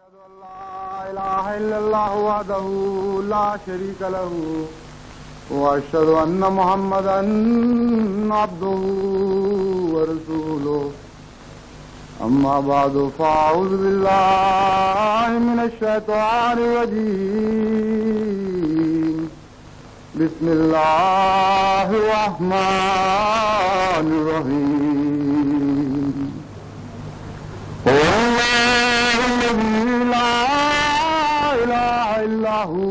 أشهد أن لا إله إلا الله وحده لا شريك له وأشهد أن محمدا عبده ورسوله أما بعد فأعوذ بالله من الشيطان الرجيم بسم الله الرحمن الرحيم والله الذي لا إله إلا هو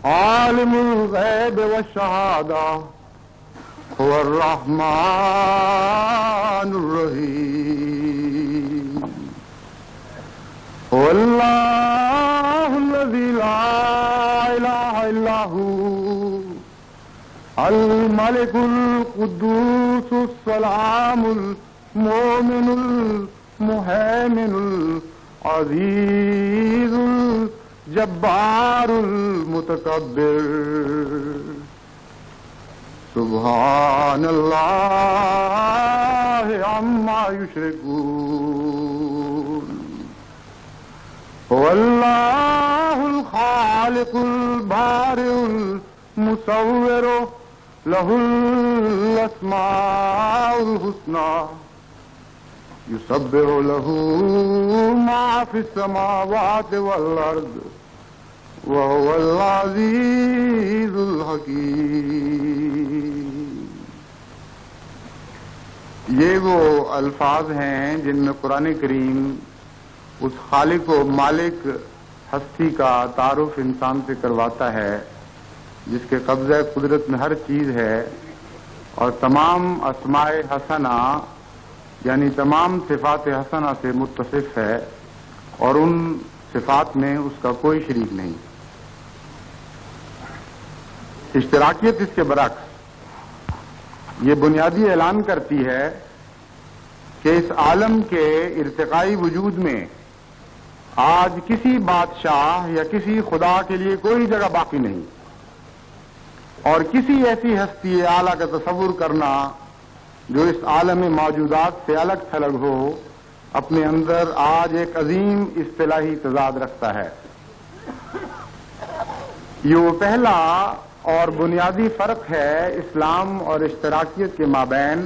عالم الغيب والشهادة هو الرحمن الرحيم هو الله الذي لا إله إلا هو الملك القدوس السلام المؤمن المهيمن العزيز الجبار المتكبر سبحان الله عما يشركون هو الله الخالق البارئ المصور له الأسماء الحسنى يسبح له ما في السماوات والأرض وهو العزيز الحکیم۔ یہ وہ الفاظ ہیں جن میں قرآن کریم اس خالق و مالک ہستی کا تعارف انسان سے کرواتا ہے جس کے قبضہ قدرت میں ہر چیز ہے اور تمام اسماء حسنہ یعنی تمام صفات حسنہ سے متصف ہے اور ان صفات میں اس کا کوئی شریک نہیں۔ اشتراکیت اس کے برعکس یہ بنیادی اعلان کرتی ہے کہ اس عالم کے ارتقائی وجود میں آج کسی بادشاہ یا کسی خدا کے لیے کوئی جگہ باقی نہیں، اور کسی ایسی ہستی اعلیٰ کا تصور کرنا جو اس عالم موجودات سے الگ تھلگ ہو اپنے اندر آج ایک عظیم اصطلاحی تضاد رکھتا ہے۔ یہ وہ پہلا اور بنیادی فرق ہے اسلام اور اشتراکیت کے مابین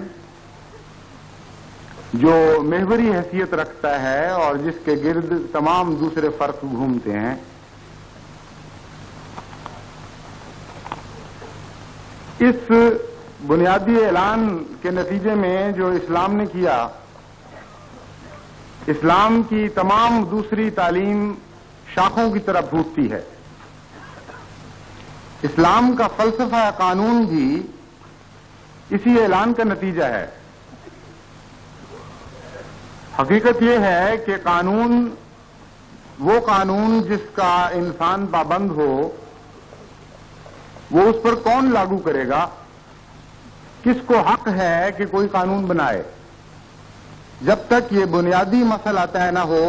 جو محوری حیثیت رکھتا ہے اور جس کے گرد تمام دوسرے فرق گھومتے ہیں۔ اس بنیادی اعلان کے نتیجے میں جو اسلام نے کیا، اسلام کی تمام دوسری تعلیم شاخوں کی طرف پھوٹتی ہے۔ اسلام کا فلسفہ قانون بھی اسی اعلان کا نتیجہ ہے۔ حقیقت یہ ہے کہ قانون وہ قانون جس کا انسان پابند ہو وہ اس پر کون لاگو کرے گا، کس کو حق ہے کہ کوئی قانون بنائے۔ جب تک یہ بنیادی مسئلہ طے نہ ہو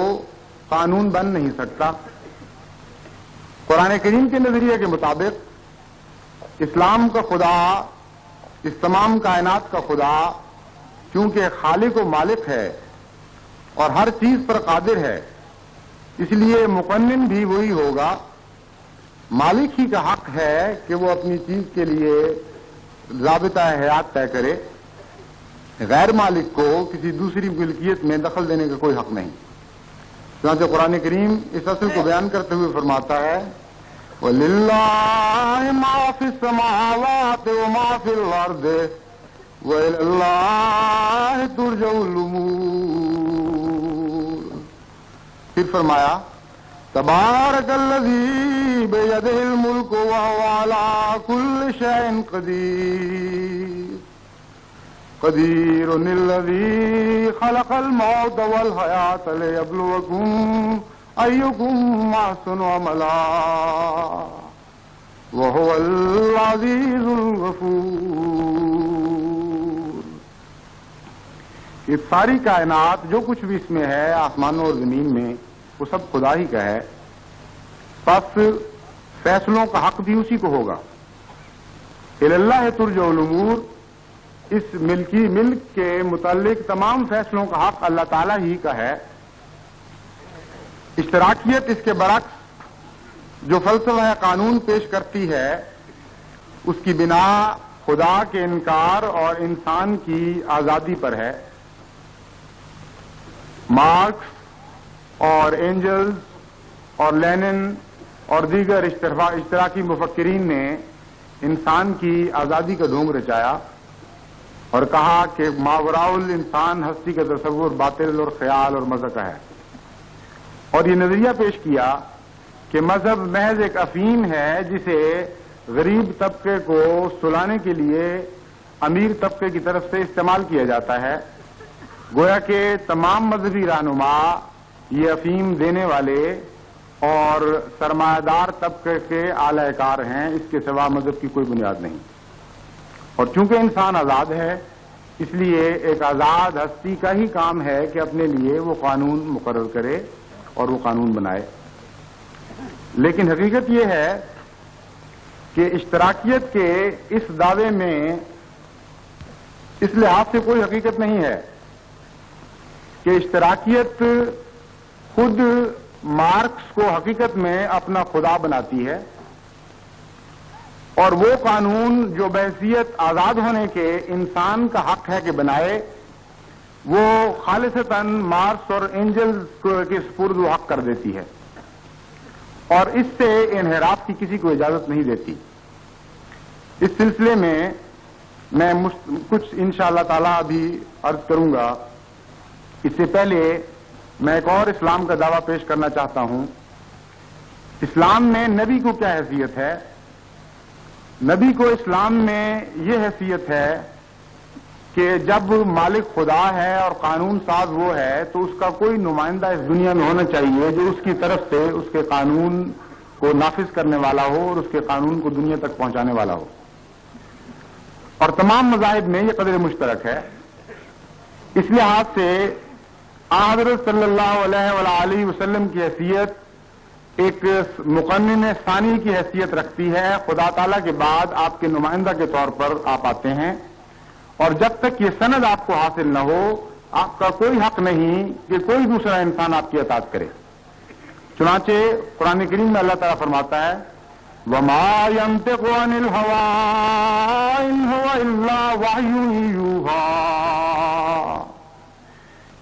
قانون بن نہیں سکتا۔ قرآن کریم کے نظریے کے مطابق اسلام کا خدا، اس تمام کائنات کا خدا، کیونکہ خالق و مالک ہے اور ہر چیز پر قادر ہے، اس لیے مقنن بھی وہی ہوگا۔ مالک ہی کا حق ہے کہ وہ اپنی چیز کے لیے ضابطہ حیات طے کرے، غیر مالک کو کسی دوسری ملکیت میں دخل دینے کا کوئی حق نہیں۔ چنانچہ قرآن کریم اس اصل کو بیان کرتے ہوئے فرماتا ہے وَلِلَّهِ مَا فِي السَّمَاوَاتِ وَمَا فِي الْأَرْضِ وَإِلَى اللَّهِ تُرْجَعُ الْأُمُورُ۔ پھر فرمایا تبارک الذی بیدہ الملک وہو علی کل شیء قدیر قدیر الذی خلق الموت والحیاة لیبلوکم ایکم احسن عملا وہو العزیز الغفور۔ یہ ساری کائنات جو کچھ بھی اس میں ہے آسمانوں اور زمین میں وہ سب خدا ہی کا ہے، پس فیصلوں کا حق بھی اسی کو ہوگا۔ الی اللہ ترجع الامور، اس ملک کے متعلق تمام فیصلوں کا حق اللہ تعالیٰ ہی کا ہے۔ اشتراکیت اس کے برعکس جو فلسفہ قانون پیش کرتی ہے اس کی بنا خدا کے انکار اور انسان کی آزادی پر ہے. مارکس اور اینجلز اور لینن اور دیگر اشتراکی مفکرین نے انسان کی آزادی کا ڈھونگ رچایا اور کہا کہ ماوراء الانسان ہستی کا تصور باطل اور خیال اور مزہ کا ہے، اور یہ نظریہ پیش کیا کہ مذہب محض ایک افہیم ہے جسے غریب طبقے کو سلانے کے لیے امیر طبقے کی طرف سے استعمال کیا جاتا ہے. گویا کہ تمام مذہبی رہنما یہ افہیم دینے والے اور سرمایہ دار طبقے کے اعلی کار ہیں، اس کے سوا مذہب کی کوئی بنیاد نہیں. اور چونکہ انسان آزاد ہے اس لیے ایک آزاد ہستی کا ہی کام ہے کہ اپنے لیے وہ قانون مقرر کرے اور وہ قانون بنائے. لیکن حقیقت یہ ہے کہ اشتراکیت کے اس دعوے میں اس لحاظ سے کوئی حقیقت نہیں ہے کہ اشتراکیت خود مارکس کو حقیقت میں اپنا خدا بناتی ہے اور وہ قانون جو بحیثیت آزاد ہونے کے انسان کا حق ہے کہ بنائے وہ خالصتاً مارکس اور اینجلز کے سپرد و حق کر دیتی ہے اور اس سے انحراف کی کسی کو اجازت نہیں دیتی. اس سلسلے میں کچھ انشاءاللہ تعالی ابھی عرض کروں گا. اس سے پہلے میں ایک اور اسلام کا دعویٰ پیش کرنا چاہتا ہوں. اسلام میں نبی کو کیا حیثیت ہے؟ نبی کو اسلام میں یہ حیثیت ہے کہ جب مالک خدا ہے اور قانون ساز وہ ہے تو اس کا کوئی نمائندہ اس دنیا میں ہونا چاہیے جو اس کی طرف سے اس کے قانون کو نافذ کرنے والا ہو اور اس کے قانون کو دنیا تک پہنچانے والا ہو. اور تمام مذاہب میں یہ قدر مشترک ہے. اس لحاظ سے حضرت صلی اللہ علیہ وآلہ وسلم کی حیثیت ایک مقنن ثانی کی حیثیت رکھتی ہے. خدا تعالیٰ کے بعد آپ کے نمائندہ کے طور پر آپ آتے ہیں اور جب تک یہ سند آپ کو حاصل نہ ہو آپ کا کوئی حق نہیں کہ کوئی دوسرا انسان آپ کی اطاعت کرے. چنانچہ قرآن کریم میں اللہ تعالیٰ فرماتا ہے وَمَا يَنطِقُ عَنِ الْهَوَىٰ إِنْ هُوَ إِلَّا وَحْيٌ يُوحَىٰ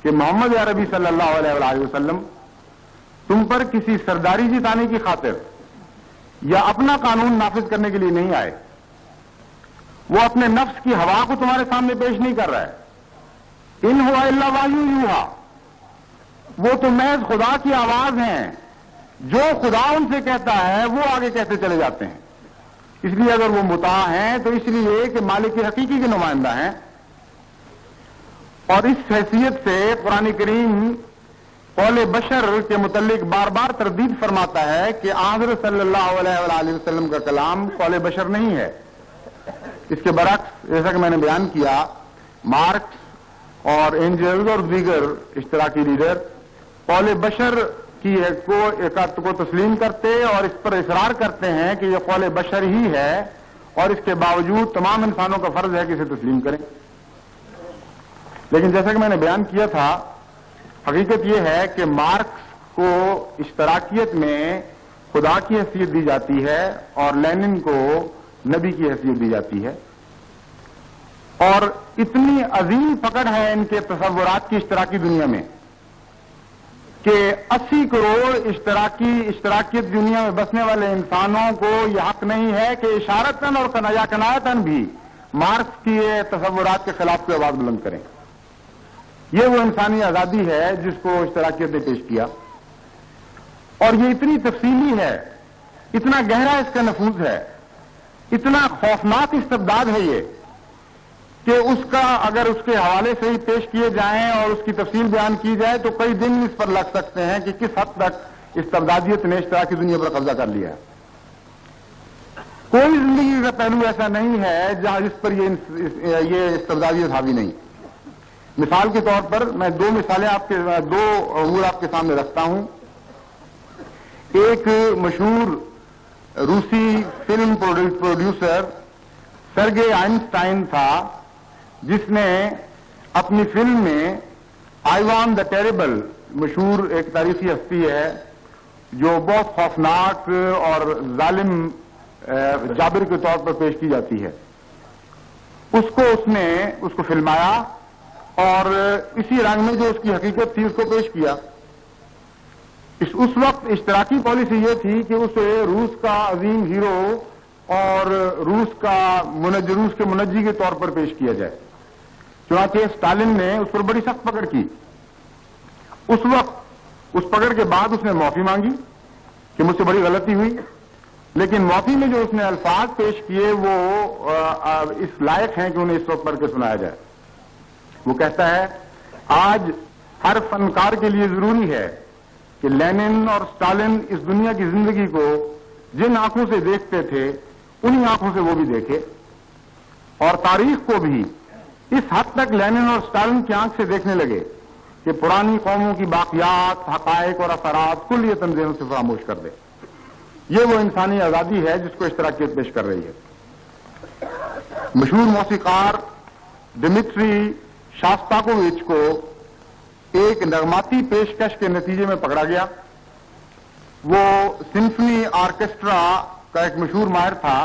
کہ محمد عربی صلی اللہ علیہ وآلہ وسلم تم پر کسی سرداری جتانے کی خاطر یا اپنا قانون نافذ کرنے کے لیے نہیں آئے. وہ اپنے نفس کی ہوا کو تمہارے سامنے پیش نہیں کر رہا ہے. ان ہوا الا وحی یوحیٰ، وہ تو محض خدا کی آواز ہیں، جو خدا ان سے کہتا ہے وہ آگے کہتے چلے جاتے ہیں. اس لیے اگر وہ مطاع ہیں تو اس لیے کہ مالک حقیقی کے نمائندہ ہیں. اور اس حیثیت سے قرآن کریم قول بشر کے متعلق بار بار تردید فرماتا ہے کہ حضرت صلی اللہ علیہ وآلہ وسلم کا کلام قول بشر نہیں ہے. اس کے برعکس جیسا کہ میں نے بیان کیا مارکس اور اینجلز اور دیگر اشتراکی لیڈر قول بشر کو تسلیم کرتے اور اس پر اصرار کرتے ہیں کہ یہ قول بشر ہی ہے اور اس کے باوجود تمام انسانوں کا فرض ہے کہ اسے تسلیم کریں. لیکن جیسا کہ میں نے بیان کیا تھا حقیقت یہ ہے کہ مارکس کو اشتراکیت میں خدا کی حیثیت دی جاتی ہے اور لینن کو نبی کی حیثیت دی جاتی ہے. اور اتنی عظیم پکڑ ہے ان کے تصورات کی اشتراکی دنیا میں کہ 80 کروڑ اشتراکیت دنیا میں بسنے والے انسانوں کو یہ حق نہیں ہے کہ اشارتاً اور کنایتاً بھی مارکس کی تصورات کے خلاف کوئی آواز بلند کریں. یہ وہ انسانی آزادی ہے جس کو اشتراکیت نے پیش کیا اور یہ اتنی تفصیلی ہے، اتنا گہرا اس کا نفوذ ہے، اتنا خوفناک استبداد ہے یہ کہ اس کا اگر اس کے حوالے سے ہی پیش کیے جائیں اور اس کی تفصیل بیان کی جائے تو کئی دن اس پر لگ سکتے ہیں کہ کس حد تک استبدادیت نے اشتراکی دنیا پر قبضہ کر لیا ہے. کوئی زندگی کا پہلو ایسا نہیں ہے جہاں جس پر یہ استبدادیت حاوی نہیں. مثال کے طور پر میں دو امور آپ کے سامنے رکھتا ہوں. ایک مشہور روسی فلم پروڈیوسر سرگے آئنسٹائن تھا جس نے اپنی فلم میں آئیوان دا ٹیریبل مشہور ایک تاریخی ہستی ہے جو بہت خوفناک اور ظالم جابر کے طور پر پیش کی جاتی ہے. اس نے اس کو فلمایا اور اسی رنگ میں جو اس کی حقیقت تھی اس کو پیش کیا. اس وقت اشتراکی پالیسی یہ تھی کہ اسے روس کا عظیم ہیرو اور روس کے منجی کے طور پر پیش کیا جائے. چنانچہ اسٹالن نے اس پر بڑی سخت پکڑ کی. اس وقت اس پکڑ کے بعد اس نے معافی مانگی کہ مجھ سے بڑی غلطی ہوئی، لیکن معافی میں جو اس نے الفاظ پیش کیے وہ اس لائق ہیں کہ انہیں اس وقت پڑھ کے سنایا جائے. وہ کہتا ہے، آج ہر فنکار کے لیے ضروری ہے کہ لینن اور اسٹالن اس دنیا کی زندگی کو جن آنکھوں سے دیکھتے تھے انہی آنکھوں سے وہ بھی دیکھے، اور تاریخ کو بھی اس حد تک لینن اور اسٹالن کی آنکھ سے دیکھنے لگے کہ پرانی قوموں کی باقیات، حقائق اور اثرات کلیتاً ذہن سے فراموش کر دے. یہ وہ انسانی آزادی ہے جس کو اشتراکیت پیش کر رہی ہے. مشہور موسیقار ڈمیٹری شاستاکووچ کو ایک نغماتی پیشکش کے نتیجے میں پکڑا گیا. وہ سمفنی آرکیسٹرا کا ایک مشہور ماہر تھا.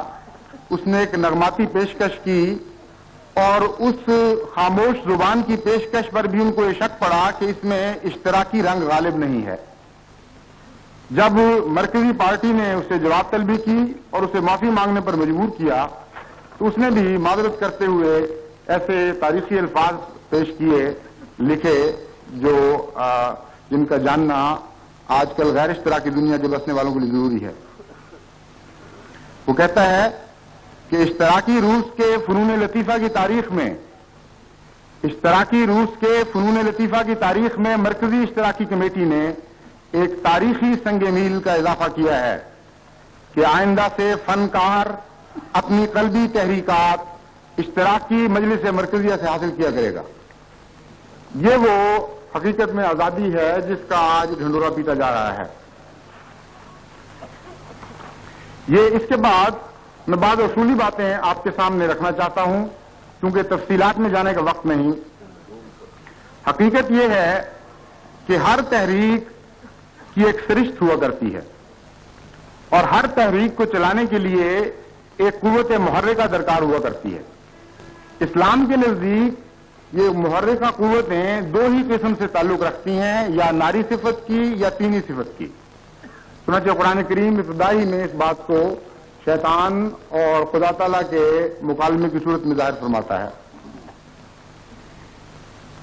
اس نے ایک نغماتی پیشکش کی اور اس خاموش زبان کی پیشکش پر بھی ان کو یہ شک پڑا کہ اس میں اشتراکی رنگ غالب نہیں ہے. جب مرکزی پارٹی نے اسے جواب طلبی کی اور اسے معافی مانگنے پر مجبور کیا تو اس نے بھی معذرت کرتے ہوئے ایسے تاریخی الفاظ پیش کیے، لکھے، جن کا جاننا آج کل غیر اشتراکی دنیا کے بسنے والوں کے لیے ضروری ہے. وہ کہتا ہے کہ اشتراکی روس کے فنون لطیفہ کی تاریخ میں مرکزی اشتراکی کمیٹی نے ایک تاریخی سنگ میل کا اضافہ کیا ہے کہ آئندہ سے فنکار اپنی قلبی تحریکات اشتراکی مجلس مرکزیہ سے حاصل کیا کرے گا. یہ وہ حقیقت میں آزادی ہے جس کا آج ڈھنڈورا پیٹا جا رہا ہے. اس کے بعد میں بعض اصولی باتیں آپ کے سامنے رکھنا چاہتا ہوں کیونکہ تفصیلات میں جانے کا وقت نہیں. حقیقت یہ ہے کہ ہر تحریک کی ایک سرشت ہوا کرتی ہے اور ہر تحریک کو چلانے کے لیے ایک قوت محرکہ درکار ہوا کرتی ہے. اسلام کے نزدیک یہ محرکہ قوتیں دو ہی قسم سے تعلق رکھتی ہیں، یا ناری صفت کی یا تینی صفت کی. چنانچہ قرآن کریم ابتدائی میں اس بات کو شیطان اور خدا تعالیٰ کے مکالمے کی صورت میں ظاہر فرماتا ہے.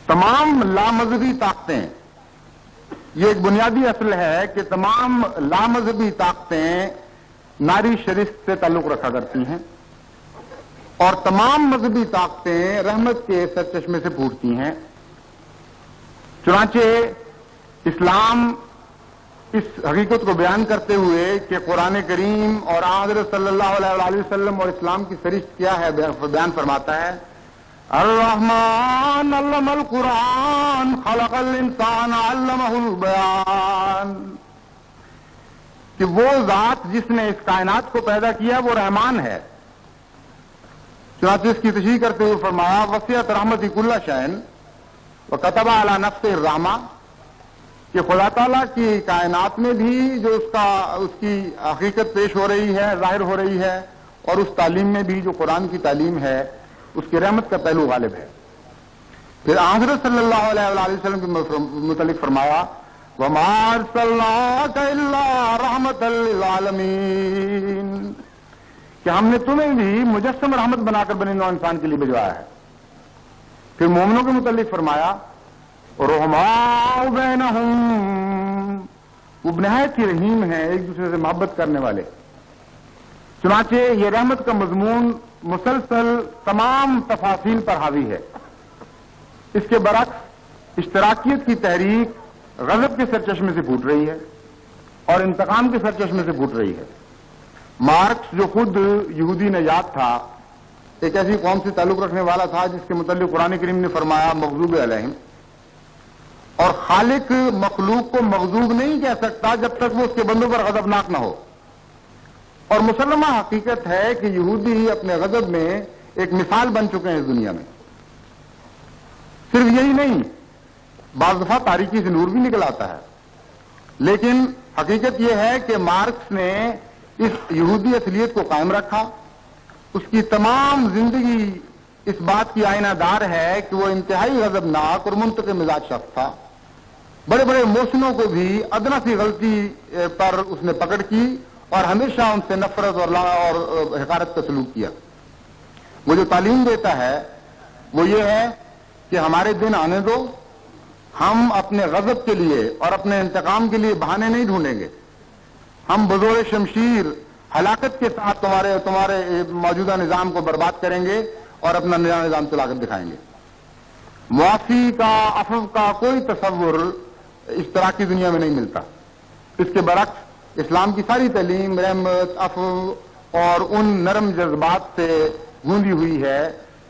تمام لامذہبی طاقتیں، یہ ایک بنیادی اصل ہے کہ تمام لامذہبی طاقتیں ناری شرست سے تعلق رکھا کرتی ہیں اور تمام مذہبی طاقتیں رحمت کے سرچشمے سے پھوٹتی ہیں. چنانچہ اسلام اس حقیقت کو بیان کرتے ہوئے کہ قرآن کریم اور حضرت صلی اللہ علیہ وسلم اور اسلام کی سرشت کیا ہے بیان فرماتا ہے، الرحمن علم القرآن خلق الانسان علمہ البیان، کہ وہ ذات جس نے اس کائنات کو پیدا کیا وہ رحمان ہے. چنانچہ اس کی تشریح کرتے ہوئے فرمایا، وسعت رحمتی کل شیء وکتب علی نفسہ الرحمہ، کہ خدا تعالیٰ کی کائنات میں بھی جو اس کی حقیقت پیش ہو رہی ہے، ظاہر ہو رہی ہے، اور اس تعلیم میں بھی جو قرآن کی تعلیم ہے اس کی رحمت کا پہلو غالب ہے. پھر حضرت صلی اللہ علیہ وسلم کے متعلق فرمایا، وَمَا أَرْسَلْنَاكَ إِلَّا رَحْمَةً لِّلْعَالَمِينَ، کہ ہم نے تمہیں بھی مجسم رحمت بنا کر بنی نوع انسان کے لیے بھجوایا ہے. پھر مومنوں کے متعلق فرمایا، رحماء بینہم، وہ نہایت ہی رحیم ہیں، ایک دوسرے سے محبت کرنے والے. چنانچہ یہ رحمت کا مضمون مسلسل تمام تفاصیل پر حاوی ہے. اس کے برعکس اشتراکیت کی تحریک غضب کے سرچشمے سے پھوٹ رہی ہے اور انتقام کے سرچشمے سے پھوٹ رہی ہے. مارکس جو خود یہودی نژاد تھا، ایک ایسی قوم سے تعلق رکھنے والا تھا جس کے متعلق قرآن کریم نے فرمایا مغضوب علیہم، اور خالق مخلوق کو مغضوب نہیں کہہ سکتا جب تک وہ اس کے بندوں پر غضبناک نہ ہو. اور مسلمہ حقیقت ہے کہ یہودی اپنے غضب میں ایک مثال بن چکے ہیں اس دنیا میں. صرف یہی نہیں، بعض دفعہ تاریکی سے نور بھی نکل آتا ہے، لیکن حقیقت یہ ہے کہ مارکس نے اس یہودی اصلیت کو قائم رکھا. اس کی تمام زندگی اس بات کی آئینہ دار ہے کہ وہ انتہائی غضبناک اور منتقم مزاج شخص تھا. بڑے بڑے محسنوں کو بھی ادنا سی غلطی پر اس نے پکڑ کی اور ہمیشہ ان سے نفرت اور حقارت کا سلوک کیا. وہ جو تعلیم دیتا ہے وہ یہ ہے کہ ہمارے دن آنے دو، ہم اپنے غضب کے لیے اور اپنے انتقام کے لیے بہانے نہیں ڈھونڈیں گے. ہم بزور شمشیر ہلاکت کے ساتھ تمہارے موجودہ نظام کو برباد کریں گے اور اپنا نیا نظام چلا کر دکھائیں گے. معافی کا، عفو کا کوئی تصور اس طرح کی دنیا میں نہیں ملتا. اس کے برعکس اسلام کی ساری تعلیم رحمت، عفو اور ان نرم جذبات سے گوندی ہوئی ہے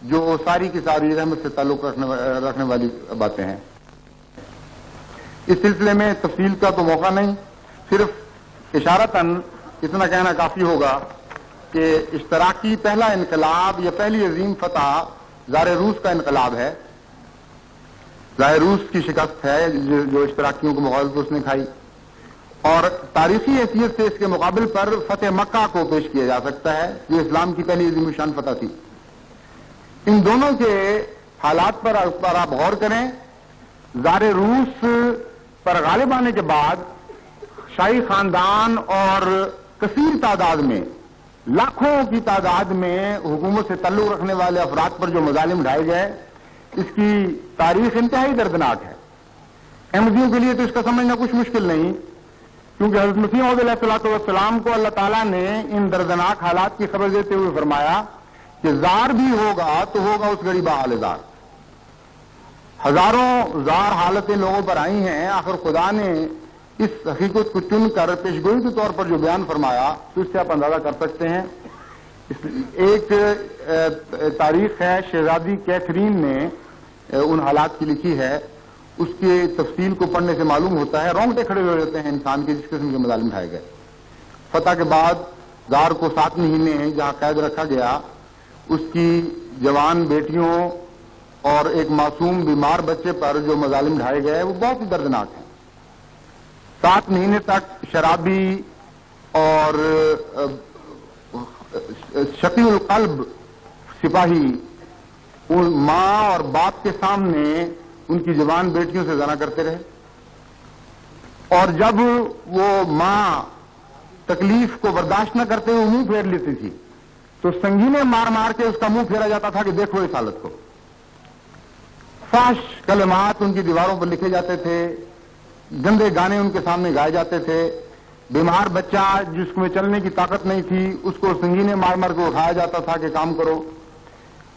جو ساری کی ساری رحمت سے تعلق رکھنے والی باتیں ہیں. اس سلسلے میں تفصیل کا تو موقع نہیں، صرف اشارتاً اتنا کہنا کافی ہوگا کہ اشتراکی پہلا انقلاب یا پہلی عظیم فتح زار روس کا انقلاب ہے. زار روس کی شکست ہے جو اشتراکیوں کو مغالطت اس نے کھائی، اور تاریخی حیثیت سے اس کے مقابل پر فتح مکہ کو پیش کیا جا سکتا ہے جو اسلام کی پہلی عظیم شان فتح تھی. ان دونوں کے حالات پر آپ غور کریں. زار روس پر غالب آنے کے بعد شاہی خاندان اور کثیر تعداد میں، لاکھوں کی تعداد میں حکومت سے تعلق رکھنے والے افراد پر جو مظالم ڈھائے گئے، اس کی تاریخ انتہائی دردناک ہے. احمدیوں کے لیے تو اس کا سمجھنا کچھ مشکل نہیں، کیونکہ حضرت مسیح موعود علیہ الصلوۃ والسلام کو اللہ تعالیٰ نے ان دردناک حالات کی خبر دیتے ہوئے فرمایا کہ زار بھی ہوگا تو ہوگا اس گھڑی بحال زار. ہزاروں زار حالتیں لوگوں پر آئی ہیں، آخر خدا نے اس حقیقت کو چن کر پیشگوئی کے طور پر جو بیان فرمایا تو اس سے آپ اندازہ کر سکتے ہیں. ایک تاریخ ہے شہزادی کیتھرین نے ان حالات کی لکھی ہے. اس کی تفصیل کو پڑھنے سے معلوم ہوتا ہے، رونگٹے کھڑے ہو جاتے ہیں انسان کے جس قسم کے مظالم اٹھائے گئے. فتح کے بعد زار کو 7 مہینے جہاں قید رکھا گیا، اس کی جوان بیٹیوں اور ایک معصوم بیمار بچے پر جو مظالم ڈھائے گئے وہ بہت ہی دردناک ہیں. 7 مہینے تک شرابی اور شقی القلب سپاہی ان ماں اور باپ کے سامنے ان کی جوان بیٹیوں سے زنا کرتے رہے، اور جب وہ ماں تکلیف کو برداشت نہ کرتے ہوئے منہ پھیر لیتی تھی تو سنگینے مار مار کے اس کا منہ پھیرا جاتا تھا کہ دیکھو اس حالت کو. فحش کلمات ان کی دیواروں پر لکھے جاتے تھے، گندے گانے ان کے سامنے گائے جاتے تھے. بیمار بچہ جس میں چلنے کی طاقت نہیں تھی اس کو سنگینے مار مار کے اٹھایا جاتا تھا کہ کام کرو.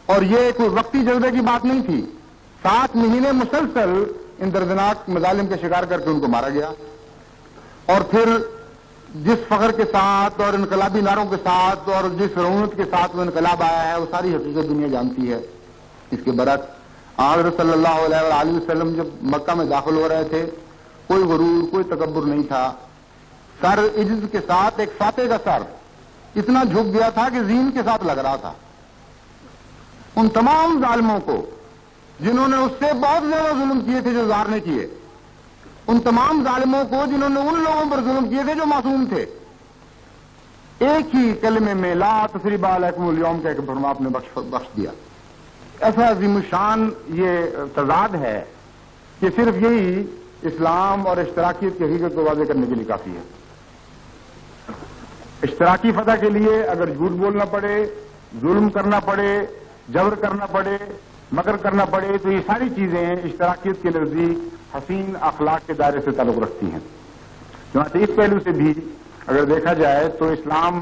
اور یہ کوئی وقتی جذبے کی بات نہیں تھی، 7 مہینے مسلسل ان دردناک مظالم کے شکار کر کے ان کو مارا گیا. اور پھر جس فخر کے ساتھ اور انقلابی نعروں کے ساتھ اور جس رونت کے ساتھ وہ انقلاب آیا ہے وہ ساری حقیقت دنیا جانتی ہے. اس کے برعکس حضرت صلی اللہ علیہ وآلہ وسلم جب مکہ میں داخل ہو رہے تھے کوئی غرور، کوئی تکبر نہیں تھا. سر عجز کے ساتھ ایک فاتح کا سر اتنا جھک گیا تھا کہ زین کے ساتھ لگ رہا تھا. ان تمام ظالموں کو جنہوں نے اس سے بہت زیادہ ظلم کیے تھے جو زار نے کیے، ان تمام ظالموں کو جنہوں نے ان لوگوں پر ظلم کیے تھے جو معصوم تھے، ایک ہی کلمے میں لا تثریب علیکم اليوم کہہ کے فرما آپ نے بخش دیا. ایسا عظیم الشان یہ تضاد ہے کہ صرف یہی اسلام اور اشتراکیت کی حقیقت کو واضح کرنے کے لیے کافی ہے. اشتراکی فتح کے لیے اگر جھوٹ بولنا پڑے، ظلم کرنا پڑے، جبر کرنا پڑے، مکر کرنا پڑے، تو یہ ساری چیزیں اشتراکیت کے نزدیک حسین اخلاق کے دائرے سے تعلق رکھتی ہیں. چنانچہ اس پہلو سے بھی اگر دیکھا جائے تو اسلام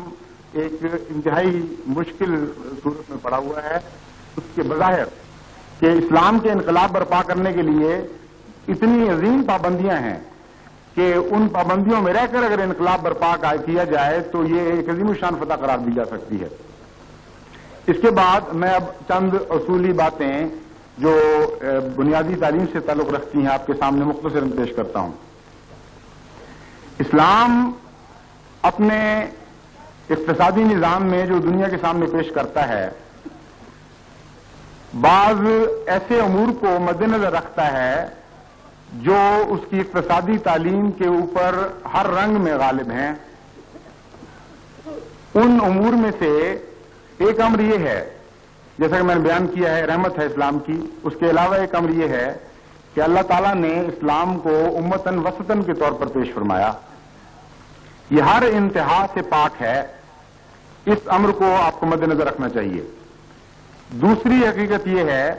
ایک انتہائی مشکل صورت میں پڑا ہوا ہے. اس کے بظاہر کہ اسلام کے انقلاب برپا کرنے کے لیے اتنی عظیم پابندیاں ہیں کہ ان پابندیوں میں رہ کر اگر انقلاب برپا کیا جائے تو یہ ایک عظیم الشان فتح قرار دی جا سکتی ہے. اس کے بعد میں اب چند اصولی باتیں جو بنیادی تعلیم سے تعلق رکھتی ہیں آپ کے سامنے مختصراً پیش کرتا ہوں. اسلام اپنے اقتصادی نظام میں جو دنیا کے سامنے پیش کرتا ہے بعض ایسے امور کو مد نظر رکھتا ہے جو اس کی اقتصادی تعلیم کے اوپر ہر رنگ میں غالب ہیں، ان امور میں سے ایک امر یہ ہے، جیسا کہ میں نے بیان کیا ہے، رحمت ہے اسلام کی. اس کے علاوہ ایک امر یہ ہے کہ اللہ تعالیٰ نے اسلام کو امتاً وسطاً کے طور پر پیش فرمایا. یہ ہر انتہا سے پاک ہے. اس امر کو آپ کو مد نظر رکھنا چاہیے. دوسری حقیقت یہ ہے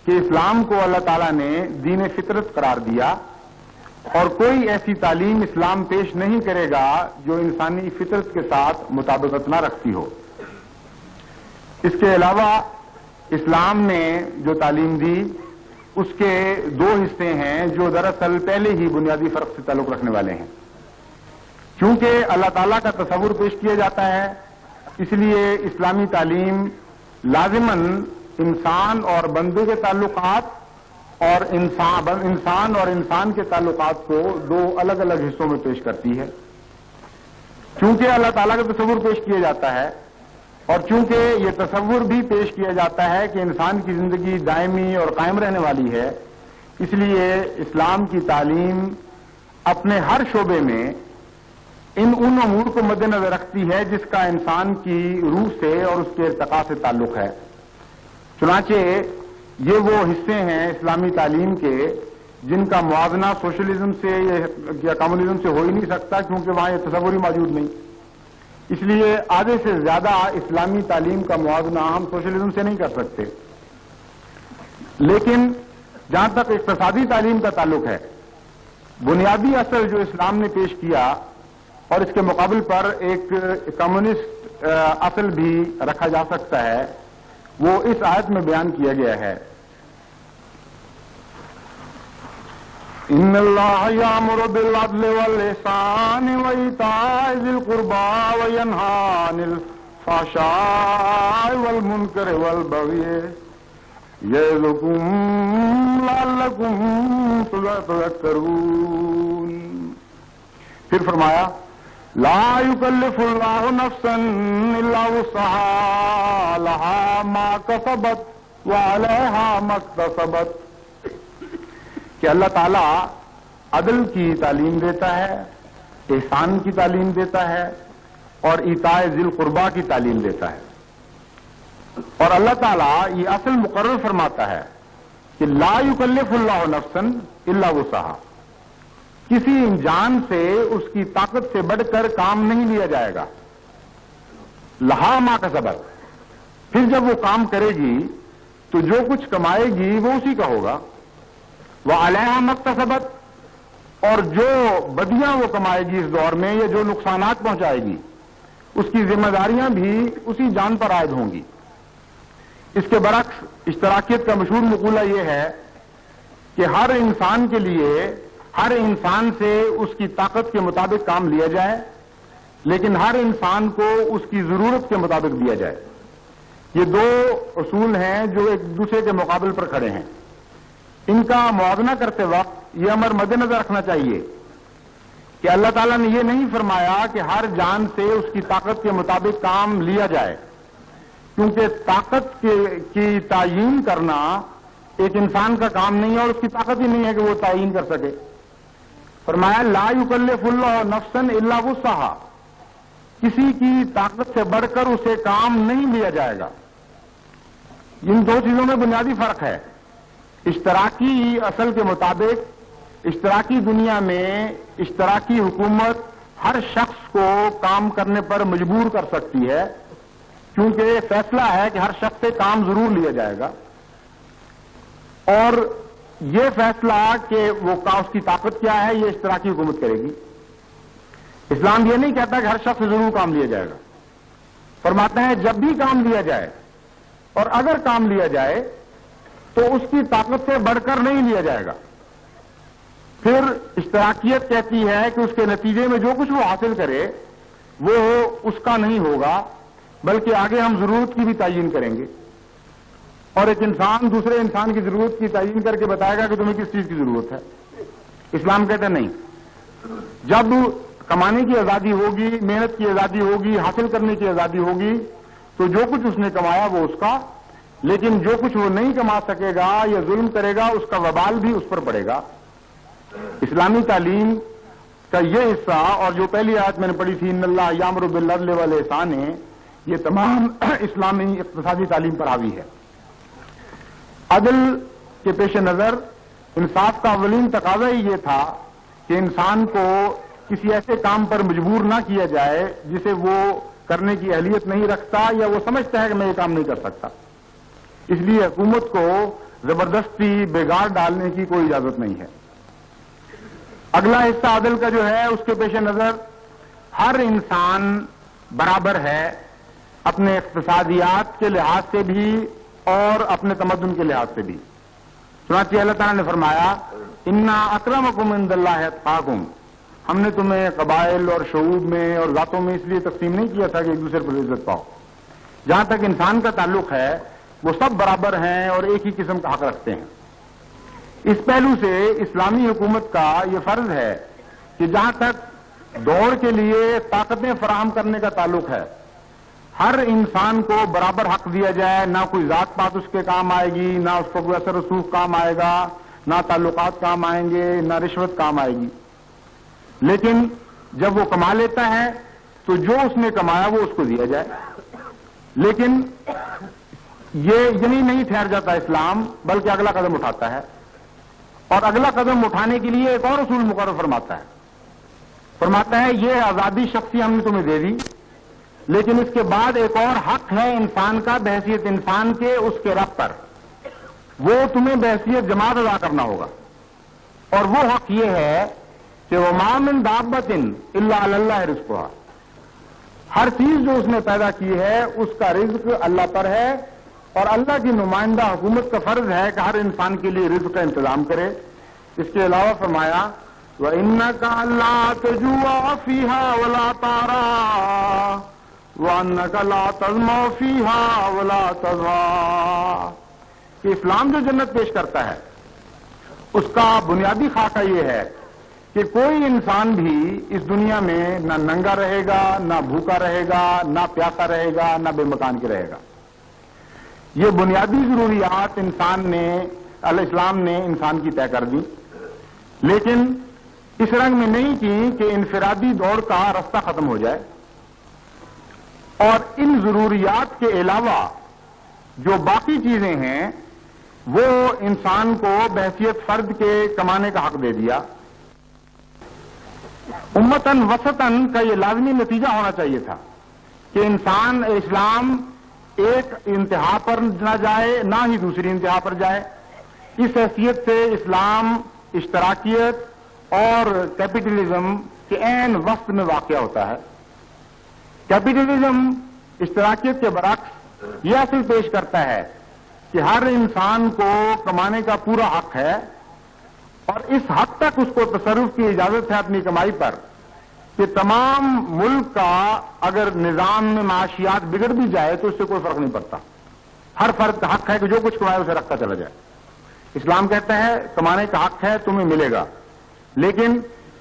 کہ اسلام کو اللہ تعالیٰ نے دین فطرت قرار دیا، اور کوئی ایسی تعلیم اسلام پیش نہیں کرے گا جو انسانی فطرت کے ساتھ مطابقت نہ رکھتی ہو. اس کے علاوہ اسلام نے جو تعلیم دی اس کے دو حصے ہیں جو دراصل پہلے ہی بنیادی فرق سے تعلق رکھنے والے ہیں. چونکہ اللہ تعالیٰ کا تصور پیش کیا جاتا ہے، اس لیے اسلامی تعلیم لازماً انسان اور بندے کے تعلقات اور انسان اور انسان کے تعلقات کو دو الگ الگ حصوں میں پیش کرتی ہے. چونکہ اللہ تعالیٰ کا تصور پیش کیا جاتا ہے، اور چونکہ یہ تصور بھی پیش کیا جاتا ہے کہ انسان کی زندگی دائمی اور قائم رہنے والی ہے، اس لیے اسلام کی تعلیم اپنے ہر شعبے میں ان امور کو مد نظر رکھتی ہے جس کا انسان کی روح سے اور اس کے ارتقاء سے تعلق ہے. چنانچہ یہ وہ حصے ہیں اسلامی تعلیم کے جن کا موازنہ سوشلزم سے یا کمیونزم سے ہو ہی نہیں سکتا، کیونکہ وہاں یہ تصور ہی موجود نہیں. اس لیے آدھے سے زیادہ اسلامی تعلیم کا موازنہ ہم سوشلزم سے نہیں کر سکتے. لیکن جہاں تک اقتصادی تعلیم کا تعلق ہے، بنیادی اصل جو اسلام نے پیش کیا اور اس کے مقابل پر ایک کمیونسٹ اصل بھی رکھا جا سکتا ہے، وہ اس آیت میں بیان کیا گیا ہے. ان اللہ یامر بالعدل والاحسان وایتاء ذی القربى وینہی عن الفحشاء والمنکر والبغی یعظکم لعلکم تذکرون. پھر فرمایا لا یکلف اللہ نفسا الا وسعہا لہا ما کسبت وعلیہا ما اکتسبت، کہ اللہ تعالیٰ عدل کی تعلیم دیتا ہے، احسان کی تعلیم دیتا ہے، اور ایتاء ذی القربیٰ کی تعلیم دیتا ہے. اور اللہ تعالیٰ یہ اصل مقرر فرماتا ہے کہ لا یکلف اللہ نفسا الا وسعہا، کسی جان سے اس کی طاقت سے بڑھ کر کام نہیں لیا جائے گا. لہا ما کسبت، پھر جب وہ کام کرے گی تو جو کچھ کمائے گی وہ اسی کا ہوگا. وعلیہا ما اکتسبت، اور جو بدیاں وہ کمائے گی اس دور میں یا جو نقصانات پہنچائے گی اس کی ذمہ داریاں بھی اسی جان پر عائد ہوں گی. اس کے برعکس اشتراکیت کا مشہور مقولہ یہ ہے کہ ہر انسان کے لیے ہر انسان سے اس کی طاقت کے مطابق کام لیا جائے، لیکن ہر انسان کو اس کی ضرورت کے مطابق دیا جائے. یہ دو اصول ہیں جو ایک دوسرے کے مقابل پر کھڑے ہیں. ان کا موازنہ کرتے وقت یہ امر مد نظر رکھنا چاہیے کہ اللہ تعالیٰ نے یہ نہیں فرمایا کہ ہر جان سے اس کی طاقت کے مطابق کام لیا جائے، کیونکہ طاقت کی تعیین کرنا ایک انسان کا کام نہیں ہے اور اس کی طاقت ہی نہیں ہے کہ وہ تعیین کر سکے. فرمایا لا یکلف اللہ نفسا الا وسعہا، کسی کی طاقت سے بڑھ کر اسے کام نہیں لیا جائے گا. ان دو چیزوں میں بنیادی فرق ہے. اشتراکی اصل کے مطابق اشتراکی دنیا میں اشتراکی حکومت ہر شخص کو کام کرنے پر مجبور کر سکتی ہے، کیونکہ فیصلہ ہے کہ ہر شخص سے کام ضرور لیا جائے گا، اور یہ فیصلہ کہ وہ اس کی طاقت کیا ہے یہ اشتراکی حکومت کرے گی. اسلام یہ نہیں کہتا کہ ہر شخص سے ضرور کام لیا جائے گا. فرماتا ہے جب بھی کام لیا جائے اور اگر کام لیا جائے تو اس کی طاقت سے بڑھ کر نہیں لیا جائے گا. پھر اشتراکیت کہتی ہے کہ اس کے نتیجے میں جو کچھ وہ حاصل کرے وہ اس کا نہیں ہوگا، بلکہ آگے ہم ضرورت کی بھی تعیین کریں گے، اور ایک انسان دوسرے انسان کی ضرورت کی تعیین کر کے بتائے گا کہ تمہیں کس چیز کی ضرورت ہے. اسلام کہتا ہے نہیں، جب کمانے کی آزادی ہوگی، محنت کی آزادی ہوگی، حاصل کرنے کی آزادی ہوگی تو جو کچھ اس نے کمایا وہ اس کا، لیکن جو کچھ وہ نہیں کما سکے گا یا ظلم کرے گا اس کا وبال بھی اس پر پڑے گا. اسلامی تعلیم کا یہ حصہ اور جو پہلی آیت میں نے پڑھی تھی ان اللہ یامر بالعدل والاحسان ہے، یہ تمام اسلامی اقتصادی تعلیم پر حاوی ہے۔ عدل کے پیش نظر انصاف کا اولین تقاضا ہی یہ تھا کہ انسان کو کسی ایسے کام پر مجبور نہ کیا جائے جسے وہ کرنے کی اہلیت نہیں رکھتا یا وہ سمجھتا ہے کہ میں یہ کام نہیں کر سکتا۔ اس لیے حکومت کو زبردستی بگاڑ ڈالنے کی کوئی اجازت نہیں ہے۔ اگلا حصہ عدل کا جو ہے اس کے پیش نظر ہر انسان برابر ہے، اپنے اقتصادیات کے لحاظ سے بھی اور اپنے تمدن کے لحاظ سے بھی۔ چنانچہ اللہ تعالیٰ نے فرمایا انا اکرمکم عند اللہ اتقاکم، ہم نے تمہیں قبائل اور شعوب میں اور ذاتوں میں اس لیے تقسیم نہیں کیا تھا کہ ایک دوسرے پر عزت پاؤ۔ جہاں تک انسان کا تعلق ہے وہ سب برابر ہیں اور ایک ہی قسم کا حق رکھتے ہیں۔ اس پہلو سے اسلامی حکومت کا یہ فرض ہے کہ جہاں تک دوڑ کے لیے طاقتیں فراہم کرنے کا تعلق ہے، ہر انسان کو برابر حق دیا جائے، نہ کوئی ذات پات اس کے کام آئے گی، نہ اس کو کوئی اثر رسوخ کام آئے گا، نہ تعلقات کام آئیں گے، نہ رشوت کام آئے گی۔ لیکن جب وہ کما لیتا ہے تو جو اس نے کمایا وہ اس کو دیا جائے۔ لیکن یہ یہیں نہیں ٹھہر جاتا اسلام، بلکہ اگلا قدم اٹھاتا ہے، اور اگلا قدم اٹھانے کے لیے ایک اور اصول مقرر فرماتا ہے یہ آزادی شخصی ہم نے تمہیں دے دی، لیکن اس کے بعد ایک اور حق ہے انسان کا بحیثیت انسان کے اس کے رب پر، وہ تمہیں بحیثیت جماعت ادا کرنا ہوگا۔ اور وہ حق یہ ہے کہ وَمَا مِن دَابَّةٍ إِلَّا عَلَى اللَّهِ رِزْقُهَا، ہر چیز جو اس نے پیدا کی ہے اس کا رزق اللہ پر ہے، اور اللہ کی نمائندہ حکومت کا فرض ہے کہ ہر انسان کے لیے رزق کا انتظام کرے۔ اس کے علاوہ فرمایا وَإِنَّكَ أَلَّا تَجُوعَ فِيهَا وَلَا تَعْرَىٰ وَأَنَّكَ لَا تَظْمَأُ فِيهَا وَلَا تَضْحَىٰ، کہ اسلام جو جنت پیش کرتا ہے اس کا بنیادی خاکہ یہ ہے کہ کوئی انسان بھی اس دنیا میں نہ ننگا رہے گا، نہ بھوکا رہے گا، نہ پیاسا رہے گا، نہ بے مکان کے رہے گا۔ یہ بنیادی ضروریات الاسلام نے انسان کی طے کر دی، لیکن اس رنگ میں نہیں کی کہ انفرادی دوڑ کا راستہ ختم ہو جائے، اور ان ضروریات کے علاوہ جو باقی چیزیں ہیں وہ انسان کو بحیثیت فرد کے کمانے کا حق دے دیا۔ امتاً وسطاً کا یہ لازمی نتیجہ ہونا چاہیے تھا کہ اسلام ایک انتہا پر نہ جائے نہ ہی دوسری انتہا پر جائے۔ اس حیثیت سے اسلام اشتراکیت اور کیپٹلزم کے عین وسط میں واقع ہوتا ہے۔ کیپٹلزم اشتراکیت کے برعکس یہ اصل پیش کرتا ہے کہ ہر انسان کو کمانے کا پورا حق ہے، اور اس حد تک اس کو تصرف کی اجازت ہے اپنی کمائی پر کہ تمام ملک کا اگر نظام میں معاشیات بگڑ بھی جائے تو اس سے کوئی فرق نہیں پڑتا۔ ہر فرد کا حق ہے کہ جو کچھ کمائے اسے رکھتا چلا جائے۔ اسلام کہتا ہے کمانے کا حق ہے، تمہیں ملے گا، لیکن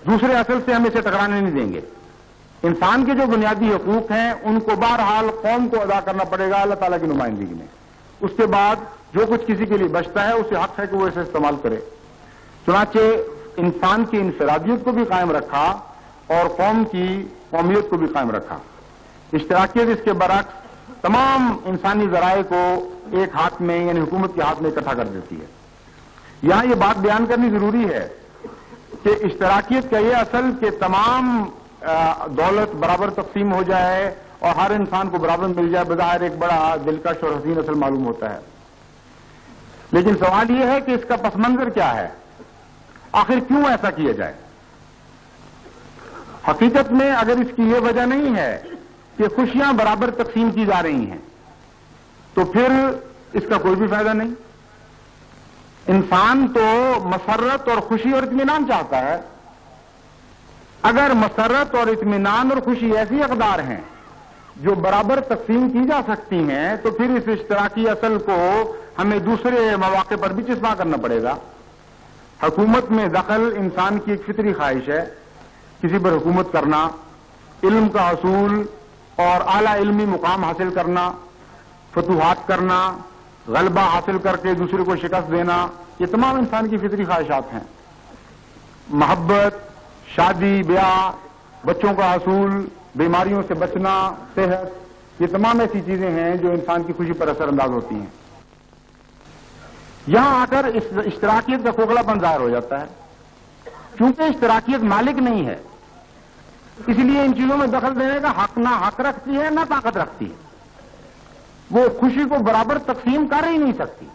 دوسرے اصل سے ہم اسے ٹکرانے نہیں دیں گے۔ انسان کے جو بنیادی حقوق ہیں ان کو بہرحال قوم کو ادا کرنا پڑے گا اللہ تعالیٰ کی نمائندگی میں۔ اس کے بعد جو کچھ کسی کے لیے بچتا ہے اسے حق ہے کہ وہ اسے استعمال کرے۔ چنانچہ انسان کی انفرادیت کو بھی قائم رکھا اور قوم کی قومیت کو بھی قائم رکھا۔ اشتراکیت اس کے برعکس تمام انسانی ذرائع کو ایک ہاتھ میں یعنی حکومت کے ہاتھ میں اکٹھا کر دیتی ہے۔ یہاں یہ بات بیان کرنی ضروری ہے کہ اشتراکیت کا یہ اصل کہ تمام دولت برابر تقسیم ہو جائے اور ہر انسان کو برابر مل جائے بظاہر ایک بڑا دلکش اور حسین اصل معلوم ہوتا ہے، لیکن سوال یہ ہے کہ اس کا پس منظر کیا ہے، آخر کیوں ایسا کیا جائے؟ حقیقت میں اگر اس کی یہ وجہ نہیں ہے کہ خوشیاں برابر تقسیم کی جا رہی ہیں تو پھر اس کا کوئی بھی فائدہ نہیں۔ انسان تو مسرت اور خوشی اور اطمینان چاہتا ہے۔ اگر مسرت اور اطمینان اور خوشی ایسی اقدار ہیں جو برابر تقسیم کی جا سکتی ہیں تو پھر اس اشتراکی اصل کو ہمیں دوسرے مواقع پر بھی چسپاں کرنا پڑے گا۔ حکومت میں دخل انسان کی ایک فطری خواہش ہے، کسی پر حکومت کرنا، علم کا حصول اور اعلیٰ علمی مقام حاصل کرنا، فتوحات کرنا، غلبہ حاصل کر کے دوسرے کو شکست دینا، یہ تمام انسان کی فطری خواہشات ہیں۔ محبت، شادی بیاہ، بچوں کا حصول، بیماریوں سے بچنا، صحت، یہ تمام ایسی چیزیں ہیں جو انسان کی خوشی پر اثر انداز ہوتی ہیں۔ یہاں آ کر اشتراکیت کا کھوکھلا پن ظاہر ہو جاتا ہے۔ چونکہ اشتراکیت مالک نہیں ہے، اس لیے ان چیزوں میں دخل دینے کا حق نہ حق رکھتی ہے نہ طاقت رکھتی ہے۔ وہ خوشی کو برابر تقسیم کر ہی نہیں سکتی۔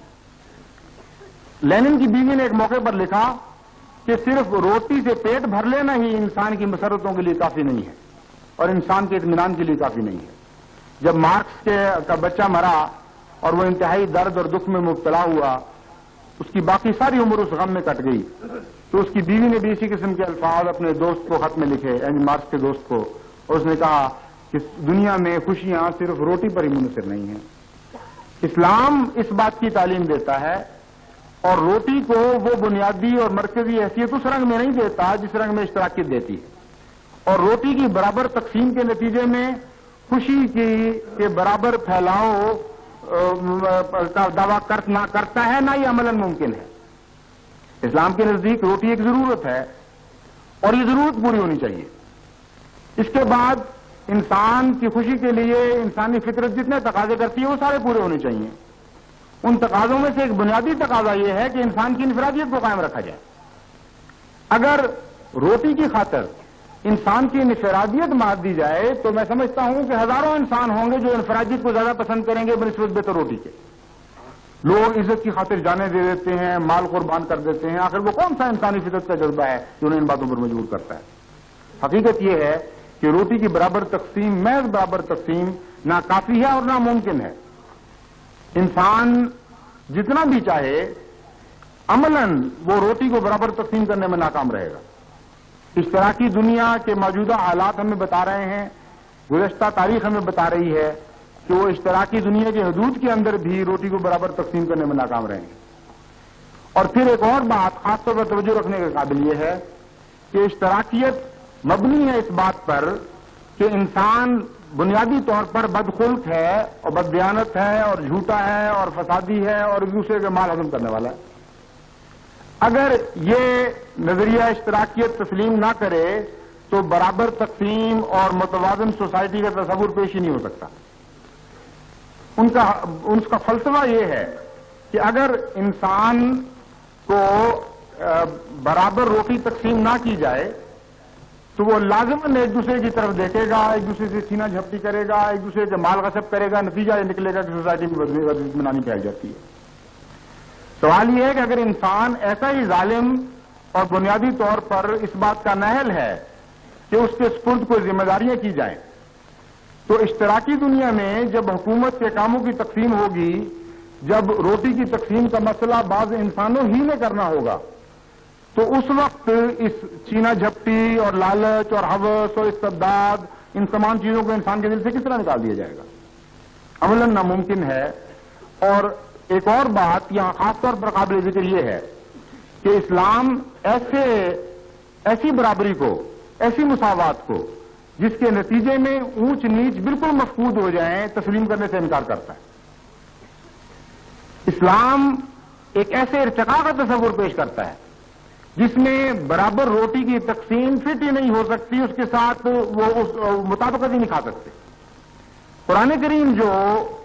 لینن کی بیوی نے ایک موقع پر لکھا کہ صرف روٹی سے پیٹ بھر لینا ہی انسان کی مسرتوں کے لیے کافی نہیں ہے اور انسان کے اطمینان کے لیے کافی نہیں ہے۔ جب مارکس کا بچہ مرا اور وہ انتہائی درد اور دکھ میں مبتلا ہوا، اس کی باقی ساری عمر اس غم میں کٹ گئی، تو اس کی بیوی نے بھی اسی قسم کے الفاظ اپنے دوست کو خط میں لکھے، یعنی مارکس کے دوست کو، اور اس نے کہا کہ دنیا میں خوشیاں صرف روٹی پر ہی منحصر نہیں ہیں۔ اسلام اس بات کی تعلیم دیتا ہے اور روٹی کو وہ بنیادی اور مرکزی حیثیت اس رنگ میں نہیں دیتا جس رنگ میں اشتراکیت دیتی ہے، اور روٹی کی برابر تقسیم کے نتیجے میں خوشی کے برابر پھیلاؤ کا دعویٰ کرتا ہے، نہ یہ عملاً ممکن ہے۔ اسلام کے نزدیک روٹی ایک ضرورت ہے اور یہ ضرورت پوری ہونی چاہیے۔ اس کے بعد انسان کی خوشی کے لیے انسانی فطرت جتنے تقاضے کرتی ہے وہ سارے پورے ہونے چاہیے۔ ان تقاضوں میں سے ایک بنیادی تقاضا یہ ہے کہ انسان کی انفرادیت کو قائم رکھا جائے۔ اگر روٹی کی خاطر انسان کی انفرادیت مار دی جائے تو میں سمجھتا ہوں کہ ہزاروں انسان ہوں گے جو انفرادیت کو زیادہ پسند کریں گے بنسبت بہتر روٹی کے۔ لوگ عزت کی خاطر جانے دے دیتے ہیں، مال قربان کر دیتے ہیں، آخر وہ کون سا انسانی فطرت کا جذبہ ہے جو انہیں ان باتوں پر مجبور کرتا ہے؟ حقیقت یہ ہے کہ روٹی کی برابر تقسیم، محض برابر تقسیم نہ کافی ہے اور نہ ممکن ہے۔ انسان جتنا بھی چاہے عملاً وہ روٹی کو برابر تقسیم کرنے میں ناکام رہے گا۔ اشتراکی دنیا کے موجودہ حالات ہمیں بتا رہے ہیں، گزشتہ تاریخ ہمیں بتا رہی ہے کہ وہ اشتراکی دنیا کے حدود کے اندر بھی روٹی کو برابر تقسیم کرنے میں ناکام رہیں گے۔ اور پھر ایک اور بات خاص طور پر توجہ رکھنے کے قابل یہ ہے کہ اشتراکیت مبنی ہے اس بات پر کہ انسان بنیادی طور پر بدخلق ہے اور بددیانت ہے اور جھوٹا ہے اور فسادی ہے اور ایک دوسرے کے مال ہضم کرنے والا ہے۔ اگر یہ نظریہ اشتراکیت تسلیم نہ کرے تو برابر تقسیم اور متوازن سوسائٹی کا تصور پیش ہی نہیں ہو سکتا۔ ان کا فلسفہ یہ ہے کہ اگر انسان کو برابر روٹی تقسیم نہ کی جائے تو وہ لازماً ایک دوسرے کی طرف دیکھے گا، ایک دوسرے سے سینہ جھپٹی کرے گا، ایک دوسرے کے مال غصب کرے گا، نتیجہ یہ نکلے گا کہ سوسائٹی میں اطمینانی پھیل جاتی ہے۔ سوال یہ ہے کہ اگر انسان ایسا ہی ظالم اور بنیادی طور پر اس بات کا نااہل ہے کہ اس کے سپرد کو ذمہ داریاں کی جائیں، تو اشتراکی دنیا میں جب حکومت کے کاموں کی تقسیم ہوگی، جب روٹی کی تقسیم کا مسئلہ بعض انسانوں ہی میں کرنا ہوگا، تو اس وقت اس چینہ جھپٹی اور لالچ اور ہوس اور استبداد، ان تمام چیزوں کو انسان کے دل سے کس طرح نکال دیا جائے گا؟ عملاً ناممکن ہے۔ اور ایک اور بات یہاں خاص طور پر قابل ذکر یہ ہے کہ اسلام ایسی برابری کو، ایسی مساوات کو جس کے نتیجے میں اونچ نیچ بالکل مفقود ہو جائیں، تسلیم کرنے سے انکار کرتا ہے۔ اسلام ایک ایسے ارتقاء کا تصور پیش کرتا ہے جس میں برابر روٹی کی تقسیم فٹ ہی نہیں ہو سکتی، اس کے ساتھ وہ مطابقت ہی نہیں کھا سکتے۔ قرآن کریم جو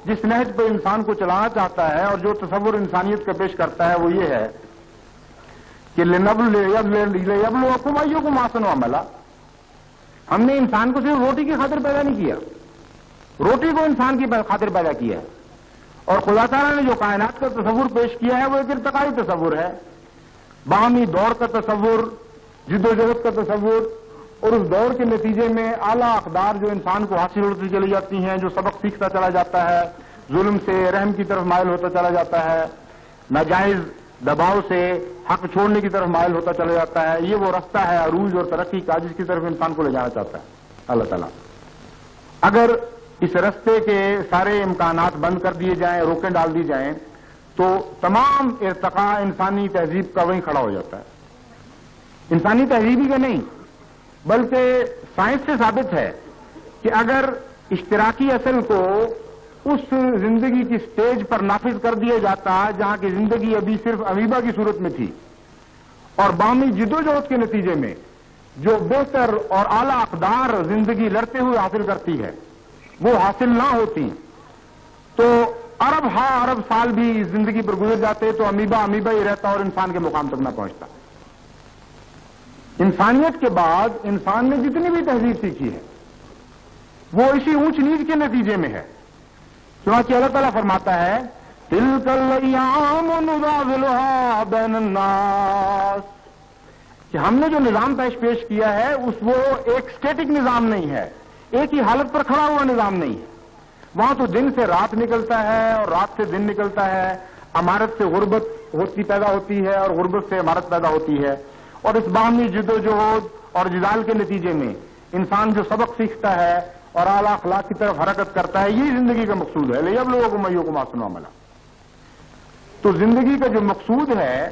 جس نہج پہ انسان کو چلانا چاہتا ہے اور جو تصور انسانیت کا پیش کرتا ہے وہ یہ ہے کہ لِنَبْلُوَكُمْ أَيُّكُمْ أَحْسَنُ عَمَلًا۔ ہم نے انسان کو صرف روٹی کی خاطر پیدا نہیں کیا، روٹی کو انسان کی خاطر پیدا کیا ہے، اور خدا تعالیٰ نے جو کائنات کا تصور پیش کیا ہے وہ ایک ارتقائی تصور ہے، باہمی دور کا تصور، جد و جہد کا تصور، اور اس دور کے نتیجے میں اعلیٰ اقدار جو انسان کو حاصل ہوتی چلی جاتی ہیں، جو سبق سیکھتا چلا جاتا ہے، ظلم سے رحم کی طرف مائل ہوتا چلا جاتا ہے، ناجائز دباؤ سے حق چھوڑنے کی طرف مائل ہوتا چلا جاتا ہے، یہ وہ رستہ ہے عروج اور ترقی کا جس کی طرف انسان کو لے جانا چاہتا ہے اللہ تعالیٰ۔ اگر اس رستے کے سارے امکانات بند کر دیے جائیں، روکیں ڈال دی جائیں، تو تمام ارتقاء انسانی تہذیب کا وہیں کھڑا ہو جاتا ہے۔ انسانی تہذیبی کا نہیں بلکہ سائنس سے ثابت ہے کہ اگر اشتراکی اصل کو اس زندگی کی سٹیج پر نافذ کر دیا جاتا جہاں کی زندگی ابھی صرف امیبا کی صورت میں تھی، اور باہمی جدوجہد کے نتیجے میں جو بہتر اور اعلیٰ اقدار زندگی لڑتے ہوئے حاصل کرتی ہے وہ حاصل نہ ہوتی تو ارب سال بھی زندگی پر گزر جاتے تو امیبا ہی رہتا اور انسان کے مقام تک نہ پہنچتا. انسانیت کے بعد انسان نے جتنی بھی تہذیب سیکھی ہے وہ اسی اونچ نیچ کے نتیجے میں ہے. چنانچہ اللہ تعالیٰ فرماتا ہے تِلْكَ الْأَيَّامُ نُدَاوِلُهَا بَيْنَ النَّاسِ کہ ہم نے جو نظام پیش کیا ہے وہ ایک سٹیٹک نظام نہیں ہے, ایک ہی حالت پر کھڑا ہوا نظام نہیں ہے. وہاں تو دن سے رات نکلتا ہے اور رات سے دن نکلتا ہے, عمارت سے غربت پیدا ہوتی ہے اور غربت سے عمارت پیدا ہوتی ہے. اور اس باہمی جدوجہد اور جدال کے نتیجے میں انسان جو سبق سیکھتا ہے اور اعلیٰ اخلاق کی طرف حرکت کرتا ہے, یہی زندگی کا مقصود ہے. لِيَبْلُوَكُمْ أَيُّكُمْ أَحْسَنُ عَمَلًا. تو زندگی کا جو مقصود ہے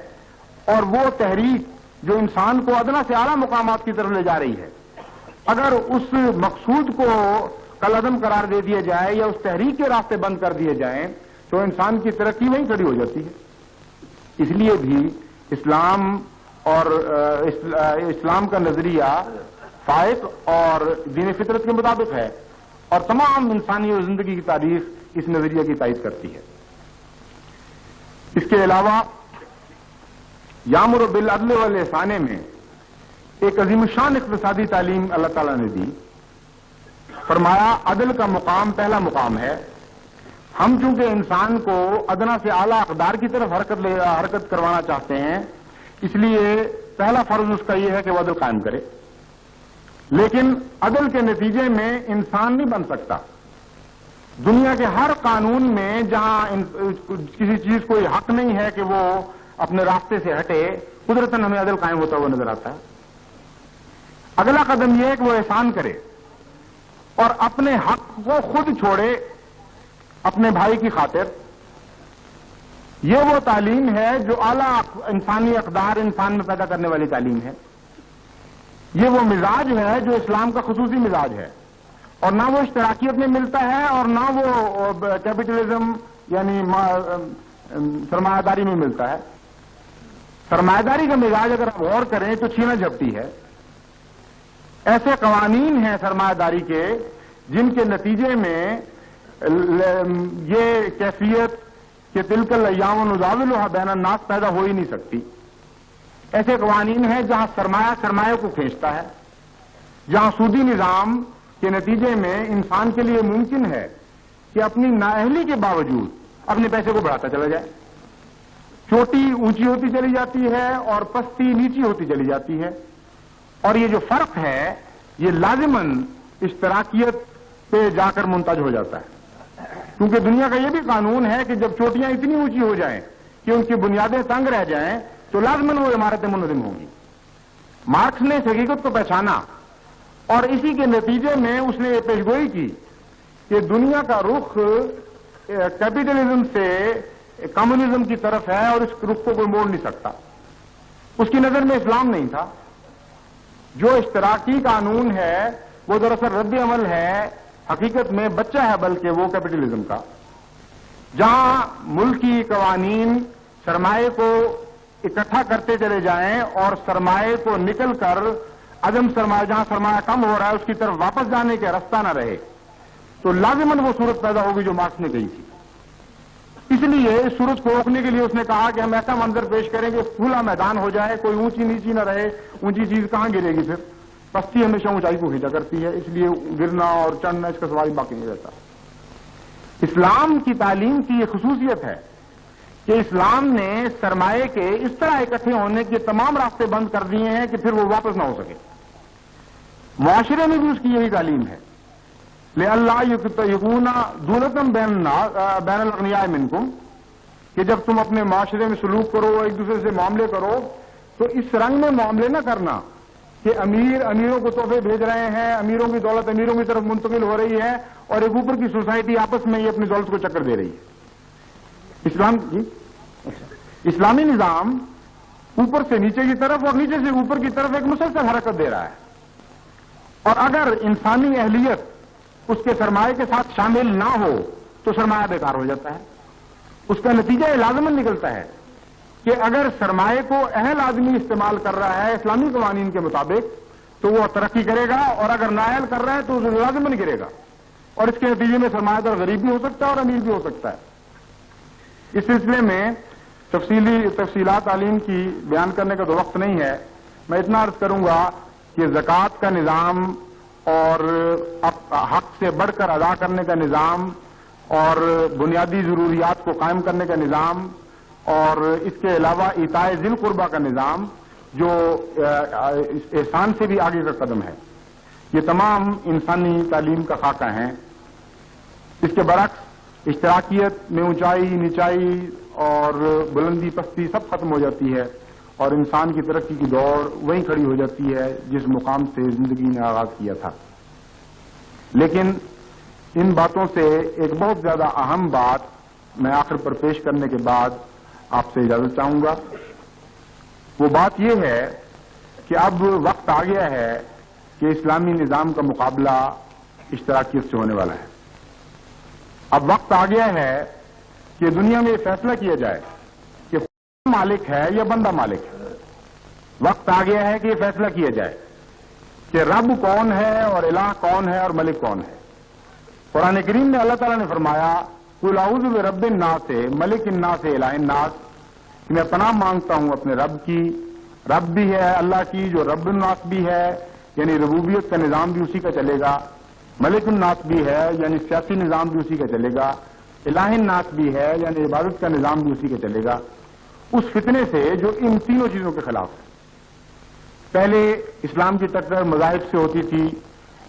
اور وہ تحریک جو انسان کو ادنا سے اعلیٰ مقامات کی طرف لے جا رہی ہے, اگر اس مقصود کو کالعدم قرار دے دیا جائے یا اس تحریک کے راستے بند کر دیے جائیں تو انسان کی ترقی وہیں کھڑی ہو جاتی ہے. اس لیے بھی اسلام اور اسلام کا نظریہ فائق اور دین فطرت کے مطابق ہے اور تمام انسانی اور زندگی کی تاریخ اس نظریے کی تائید کرتی ہے. اس کے علاوہ یامر بالعدل والاحسان میں ایک عظیم الشان اقتصادی تعلیم اللہ تعالیٰ نے دی. فرمایا عدل کا مقام پہلا مقام ہے. ہم چونکہ انسان کو ادنا سے اعلیٰ اقدار کی طرف حرکت کروانا چاہتے ہیں, اس لیے پہلا فرض اس کا یہ ہے کہ وہ عدل قائم کرے. لیکن عدل کے نتیجے میں انسان نہیں بن سکتا. دنیا کے ہر قانون میں جہاں کسی چیز کو یہ حق نہیں ہے کہ وہ اپنے راستے سے ہٹے, قدرتاً ہمیں عدل قائم ہوتا ہوا نظر آتا ہے. اگلا قدم یہ ہے کہ وہ احسان کرے اور اپنے حق کو خود چھوڑے اپنے بھائی کی خاطر. یہ وہ تعلیم ہے جو اعلیٰ انسانی اقدار انسان میں پیدا کرنے والی تعلیم ہے. یہ وہ مزاج ہے جو اسلام کا خصوصی مزاج ہے, اور نہ وہ اشتراکیت میں ملتا ہے اور نہ وہ کیپٹلزم یعنی سرمایہ داری میں ملتا ہے. سرمایہ داری کا مزاج اگر آپ غور کریں تو چھینا جھپٹی ہے. ایسے قوانین ہیں سرمایہ داری کے جن کے نتیجے میں یہ کیفیت کہ تلک الایام نداولها بین الناس پیدا ہو ہی نہیں سکتی. ایسے قوانین ہیں جہاں سرمایہ کو کھینچتا ہے, جہاں سودی نظام کے نتیجے میں انسان کے لیے ممکن ہے کہ اپنی نااہلی کے باوجود اپنے پیسے کو بڑھاتا چلا جائے. چوٹی اونچی ہوتی چلی جاتی ہے اور پستی نیچی ہوتی چلی جاتی ہے. اور یہ جو فرق ہے یہ لازماً اشتراکیت پہ جا کر منتج ہو جاتا ہے, کیونکہ دنیا کا یہ بھی قانون ہے کہ جب چوٹیاں اتنی اونچی ہو جائیں کہ ان کی بنیادیں تنگ رہ جائیں تو لازماً وہ عمارتیں منہدم ہوں گی. مارکس نے اس حقیقت کو پہچانا اور اسی کے نتیجے میں اس نے یہ پیشگوئی کی کہ دنیا کا رخ کیپٹلزم سے کمیونزم کی طرف ہے اور اس رخ کو کوئی موڑ نہیں سکتا. اس کی نظر میں اسلام نہیں تھا. جو اشتراکی قانون ہے وہ دراصل رد عمل ہے, حقیقت میں بچہ ہے بلکہ وہ کیپٹلزم کا, جہاں ملکی قوانین سرمایہ کو اکٹھا کرتے چلے جائیں اور سرمایہ کو نکل کر عدم سرمایہ جہاں سرمایہ کم ہو رہا ہے اس کی طرف واپس جانے کا راستہ نہ رہے تو لازماً وہ صورت پیدا ہوگی جو مارکس نے کہی تھی. اس لیے اس صورت کو روکنے کے لیے اس نے کہا کہ ہم ایسا منظر پیش کریں کہ کھلا میدان ہو جائے, کوئی اونچی نیچی نہ رہے. اونچی چیز کہاں گرے گی, پھر پستی ہمیشہ اونچائی کو کھینچا کرتی ہے, اس لیے گرنا اور چڑھنا اس کا سوال باقی نہیں رہتا. اسلام کی تعلیم کی یہ خصوصیت ہے کہ اسلام نے سرمایہ کے اس طرح اکٹھے ہونے کے تمام راستے بند کر دیے ہیں کہ پھر وہ واپس نہ ہو سکے. معاشرے میں بھی اس کی یہی تعلیم ہے. لِأَلَّا يَكُونَ دُولَةً بَيْنَ الْأَغْنِيَاءِ مِنْكُمْ کہ جب تم اپنے معاشرے میں سلوک کرو, ایک دوسرے سے معاملے کرو تو اس رنگ میں معاملے نہ کرنا کہ امیروں کو تحفے بھیج رہے ہیں, امیروں کی دولت امیروں کی طرف منتقل ہو رہی ہے اور ایک اوپر کی سوسائٹی آپس میں یہ اپنی دولت کو چکر دے رہی ہے. اسلامی نظام اوپر سے نیچے کی طرف اور نیچے سے اوپر کی طرف ایک مسلسل حرکت دے رہا ہے, اور اگر انسانی اہلیت اس کے سرمایہ کے ساتھ شامل نہ ہو تو سرمایہ بیکار ہو جاتا ہے. اس کا نتیجہ یہ لازماً نکلتا ہے کہ اگر سرمایہ کو اہل آدمی استعمال کر رہا ہے اسلامی قوانین کے مطابق تو وہ ترقی کرے گا، اور اگر نااہل کر رہا ہے تو وہ لازماً گرے گا، اور اس کے نتیجے میں سرمایہ دار غریب بھی ہو سکتا ہے اور امیر بھی ہو سکتا ہے۔ اس سلسلے میں تفصیلات تعلیم کی بیان کرنے کا تو وقت نہیں ہے، میں اتنا عرض کروں گا کہ زکوٰۃ کا نظام اور حق سے بڑھ کر ادا کرنے کا نظام اور بنیادی ضروریات کو قائم کرنے کا نظام اور اس کے علاوہ ایتاء ذی القربیٰ کا نظام جو احسان سے بھی آگے کا قدم ہے، یہ تمام انسانی تعلیم کا خاکہ ہیں۔ اس کے برعکس اشتراکیت میں اونچائی نیچائی اور بلندی پستی سب ختم ہو جاتی ہے، اور انسان کی ترقی کی دوڑ وہیں کھڑی ہو جاتی ہے جس مقام سے زندگی نے آغاز کیا تھا۔ لیکن ان باتوں سے ایک بہت زیادہ اہم بات میں آخر پر پیش کرنے کے بعد آپ سے اجازت چاہوں گا۔ وہ بات یہ ہے کہ اب وقت آ گیا ہے کہ اسلامی نظام کا مقابلہ اشتراکیت سے ہونے والا ہے۔ اب وقت آ گیا ہے کہ دنیا میں یہ فیصلہ کیا جائے کہ خدا مالک ہے یا بندہ مالک ہے۔ وقت آ گیا ہے کہ یہ فیصلہ کیا جائے کہ رب کون ہے اور الہ کون ہے اور ملک کون ہے۔ قرآن کریم میں اللہ تعالیٰ نے فرمایا قل اعوذ برب الناس ملک الناس الہ الناس، میں پناہ مانگتا ہوں اپنے رب کی، رب بھی ہے اللہ کی جو رب الناس بھی ہے یعنی ربوبیت کا نظام بھی اسی کا چلے گا، ملک الناس بھی ہے یعنی سیاسی نظام بھی اسی کا چلے گا، الہ الناس بھی ہے یعنی عبادت کا نظام بھی اسی کا چلے گا، اس فتنے سے جو ان تینوں چیزوں کے خلاف ہے۔ پہلے اسلام کی ٹکر مذاہب سے ہوتی تھی،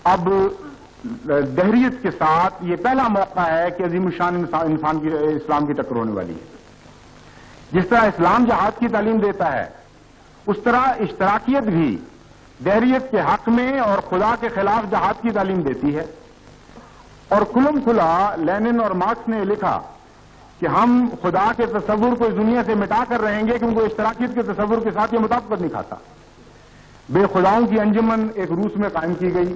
اب دہریت کے ساتھ یہ پہلا موقع ہے کہ عظیم الشان انسان کی اسلام کی ٹکر ہونے والی ہے۔ جس طرح اسلام جہاد کی تعلیم دیتا ہے اس طرح اشتراکیت بھی دہریت کے حق میں اور خدا کے خلاف جہاد کی تعلیم دیتی ہے، اور کھلم کھلا لینن اور مارکس نے لکھا کہ ہم خدا کے تصور کو اس دنیا سے مٹا کر رہیں گے کیونکہ اشتراکیت کے تصور کے ساتھ یہ مطابقت نہیں کھاتا۔ بے خداؤں کی انجمن ایک روس میں قائم کی گئی،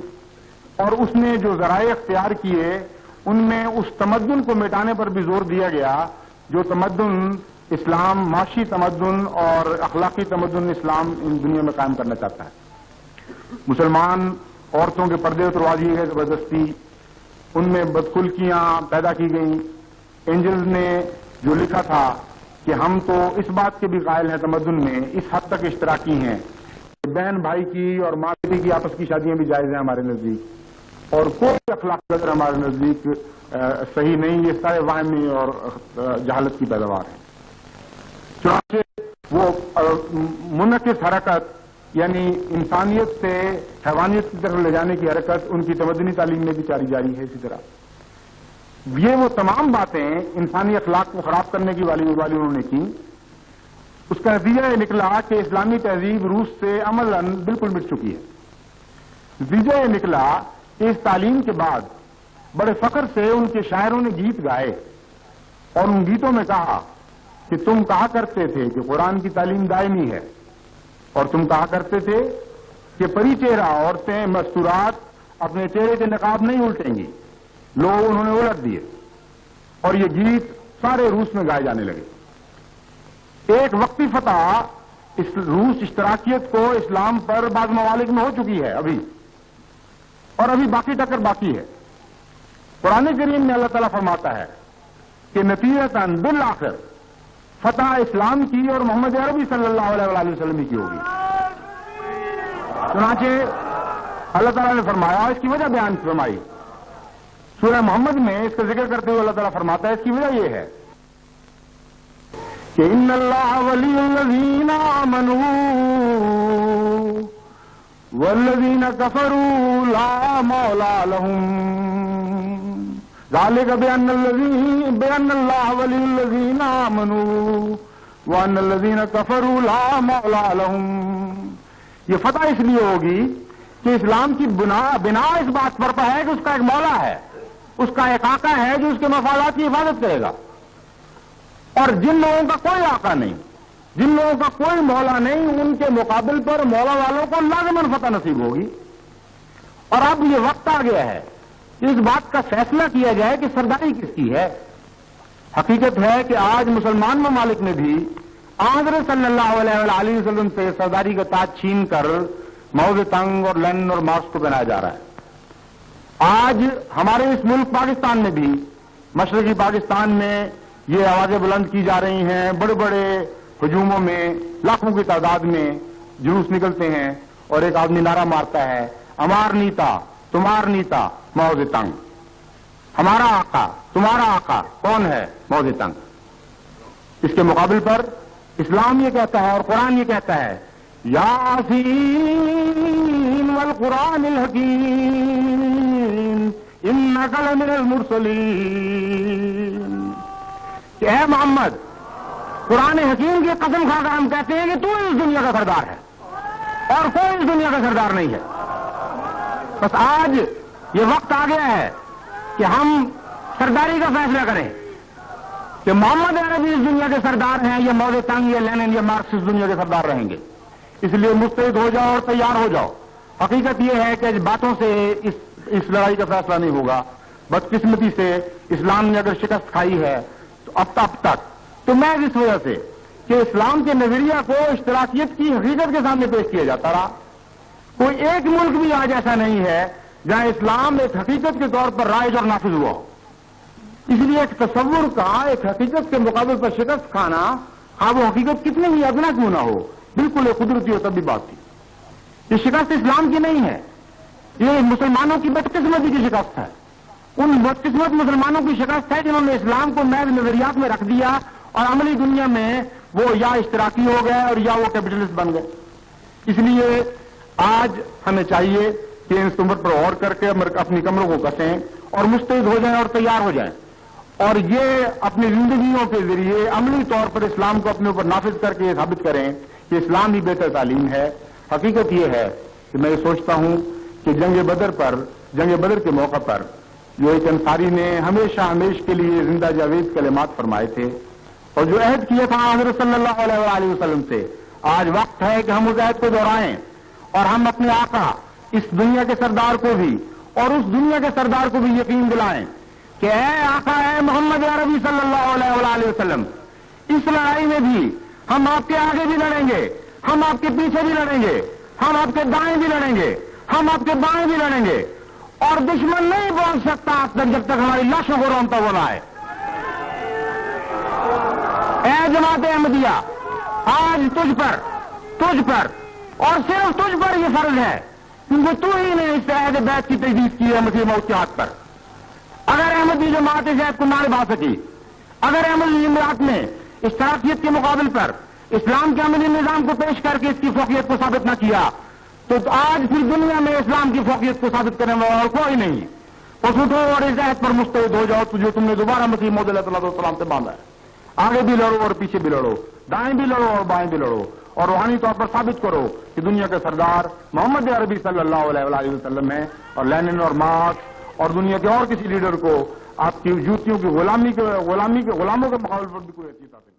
اور اس نے جو ذرائع اختیار کیے ان میں اس تمدن کو مٹانے پر بھی زور دیا گیا جو تمدن اسلام، معاشی تمدن اور اخلاقی تمدن اسلام ان دنیا میں قائم کرنا چاہتا ہے۔ مسلمان عورتوں کے پردے اتروا دیے گئے زبردستی، ان میں بدخلقیاں پیدا کی گئیں۔ اینجلز نے جو لکھا تھا کہ ہم تو اس بات کے بھی قائل ہیں تمدن میں اس حد تک اشتراکی ہیں کہ بہن بھائی کی اور ماں بیٹی کی آپس کی شادیاں بھی جائز ہیں ہمارے نزدیک، اور کوئی اخلاق قدر ہمارے نزدیک صحیح نہیں، یہ سارے واہمی اور جہالت کی پیداوار ہے۔ چنانچہ وہ منعکس حرکت یعنی انسانیت سے حیوانیت کی طرف لے جانے کی حرکت ان کی تمدنی تعلیم میں بھی جاری ہے۔ اسی طرح یہ وہ تمام باتیں انسانی اخلاق کو خراب کرنے کی والی انہوں نے کی۔ اس کا نتیجہ یہ نکلا کہ اسلامی تہذیب روس سے عملاً بالکل مٹ چکی ہے۔ نتیجہ یہ نکلا کہ اس تعلیم کے بعد بڑے فخر سے ان کے شاعروں نے گیت گائے اور ان گیتوں میں کہا کہ تم کہا کرتے تھے کہ قرآن کی تعلیم دائمی ہے، اور تم کہا کرتے تھے کہ پری چہرہ عورتیں مستورات اپنے چہرے کے نقاب نہیں الٹیں گی، لوگ انہوں نے الٹ دیے، اور یہ گیت سارے روس میں گائے جانے لگے۔ ایک وقتی فتح اس روس اشتراکیت کو اسلام پر بعض ممالک میں ہو چکی ہے ابھی، اور ابھی باقی ٹکر باقی ہے۔ قرآن کریم میں اللہ تعالیٰ فرماتا ہے کہ نتیجتاً بالآخر فتح اسلام کی اور محمد عربی صلی اللہ علیہ وسلم کی ہوگی۔ چنانچہ اللہ تعالیٰ نے فرمایا، اس کی وجہ بیان فرمائی سورہ محمد میں، اس کا ذکر کرتے ہوئے اللہ تعالیٰ فرماتا ہے اس کی وجہ یہ ہے کہ ان اللہ ولی الذین آمنوا والذین کفروا لا مولا لهم ذالک بأن اللہ ولی الذین آمنوا وأن الذین کفروا لا مولا لهم۔ یہ فتح اس لیے ہوگی کہ اسلام کی بنا اس بات پر ہے کہ اس کا ایک مولا ہے، اس کا ایک آقا ہے جو اس کے مفادات کی حفاظت کرے گا، اور جن لوگوں کا کوئی آقا نہیں، جن لوگوں کا کوئی مولا نہیں، ان کے مقابل پر مولا والوں کو لازماً فتح نصیب ہوگی۔ اور اب یہ وقت آ گیا ہے اس بات کا فیصلہ کیا جائے کہ سرداری کس کی ہے۔ حقیقت ہے کہ آج مسلمان ممالک میں بھی حضرت صلی اللہ علیہ وسلم سے سرداری کا تاج چھین کر موز تنگ اور لینن اور مارکس کو پہنایا جا رہا ہے. آج ہمارے اس ملک پاکستان میں بھی، مشرقی پاکستان میں یہ آوازیں بلند کی جا رہی ہیں. بڑے بڑے ہجوموں میں لاکھوں کی تعداد میں جلوس نکلتے ہیں اور ایک آدمی نعرہ مارتا ہے، ہمار نیتا تمہار نیتا موز تنگ. ہمارا آقا تمہارا آقا کون ہے؟ موز تنگ. اس کے مقابل پر اسلام یہ کہتا ہے اور قرآن یہ کہتا ہے، یاسین والقرآن الحکیم انک لمن المرسلین، کہ اے محمد قرآن حکیم کی قسم کھا کر ہم کہتے ہیں کہ تو اس دنیا کا سردار ہے اور کوئی اس دنیا کا سردار نہیں ہے. بس آج یہ وقت آ گیا ہے کہ ہم سرداری کا فیصلہ کریں کہ محمد عربی اس دنیا کے سردار ہیں یا موز تنگ یا لینن یا مارکس اس دنیا کے سردار رہیں گے. اس لیے مستعد ہو جاؤ اور تیار ہو جاؤ. حقیقت یہ ہے کہ باتوں سے اس لڑائی کا فیصلہ نہیں ہوگا. بدقسمتی سے اسلام نے اگر شکست کھائی ہے تو اب تک تو میں اس وجہ سے کہ اسلام کے نظریہ کو اشتراکیت کی حقیقت کے سامنے پیش کیا جاتا رہا. کوئی ایک ملک بھی آج ایسا نہیں ہے جہاں اسلام ایک حقیقت کے طور پر رائج اور نافذ ہوا ہو. اس لیے ایک تصور کا ایک حقیقت کے مقابل پر شکست کھانا، ہاں وہ حقیقت کتنے ہی ادنا کیوں نہ ہو، بالکل ایک قدرتی اور طبی بات تھی. یہ شکست اسلام کی نہیں ہے، یہ مسلمانوں کی بدقسمتی کی شکست ہے. ان بدقسمت مسلمانوں کی شکست ہے جنہوں نے اسلام کو محض نظریات میں رکھ دیا اور عملی دنیا میں وہ یا اشتراکی ہو گئے اور یا وہ کیپٹلسٹ بن گئے. اس لیے آج ہمیں چاہیے کہ اس امر پر غور کر کے اپنی کمروں کو کسیں اور مستعد ہو جائیں اور تیار ہو جائیں اور یہ اپنی زندگیوں کے ذریعے عملی طور پر اسلام کو اپنے اوپر نافذ کر کے یہ ثابت کریں کہ اسلام ہی بہتر تعلیم ہے. حقیقت یہ ہے کہ میں یہ سوچتا ہوں کہ جنگ بدر کے موقع پر جو ایک انصاری نے ہمیشہ کے لیے زندہ جاوید کلمات فرمائے تھے اور جو عہد کیا تھا حضرت صلی اللہ علیہ وسلم سے، آج وقت ہے کہ ہم اس عہد کو دہرائیں اور ہم اپنے آقا اس دنیا کے سردار کو بھی اور اس دنیا کے سردار کو بھی یقین دلائیں کہ اے آقا اے محمد عربی صلی اللہ علیہ وسلم، اس لڑائی میں بھی ہم آپ کے آگے بھی لڑیں گے، ہم آپ کے پیچھے بھی لڑیں گے، ہم آپ کے دائیں بھی لڑیں گے، ہم آپ کے بائیں بھی لڑیں گے اور دشمن نہیں پہنچ سکتا آپ تک جب تک ہماری لاشوں کو رونتا وہ نہ آئے. اے جماعت احمدیہ، آج تجھ پر اور صرف تجھ پر یہ فرض ہے کیونکہ تو ہی نے اس عہد بیعت کی تجدید کی ہے مسیح موت کے ہاتھ پر. اگر احمدی جماعت اس عہد کو نہ نبھا سکی، اگر احمدی جماعت نے اشتراکیت کے مقابل پر اسلام کے عملی نظام کو پیش کر کے اس کی فوقیت کو ثابت نہ کیا تو آج پھر دنیا میں اسلام کی فوقیت کو ثابت کرنے والا اور کوئی نہیں. بس اٹھو اور اس عہد پر مستعد ہو جاؤ جو تم نے دوبارہ مسیح موعود علیہ السلام سے باندھا ہے. آگے بھی لڑو اور پیچھے بھی لڑو، دائیں بھی لڑو اور بائیں بھی لڑو اور روحانی طور پر ثابت کرو کہ دنیا کے سردار محمد عربی صلی اللہ علیہ وسلم ہیں اور لینن اور مارکس اور دنیا کے اور کسی لیڈر کو آپ کی جوتیوں کی غلاموں کے مقابلے پر بھی کوئی حیثیت حاصل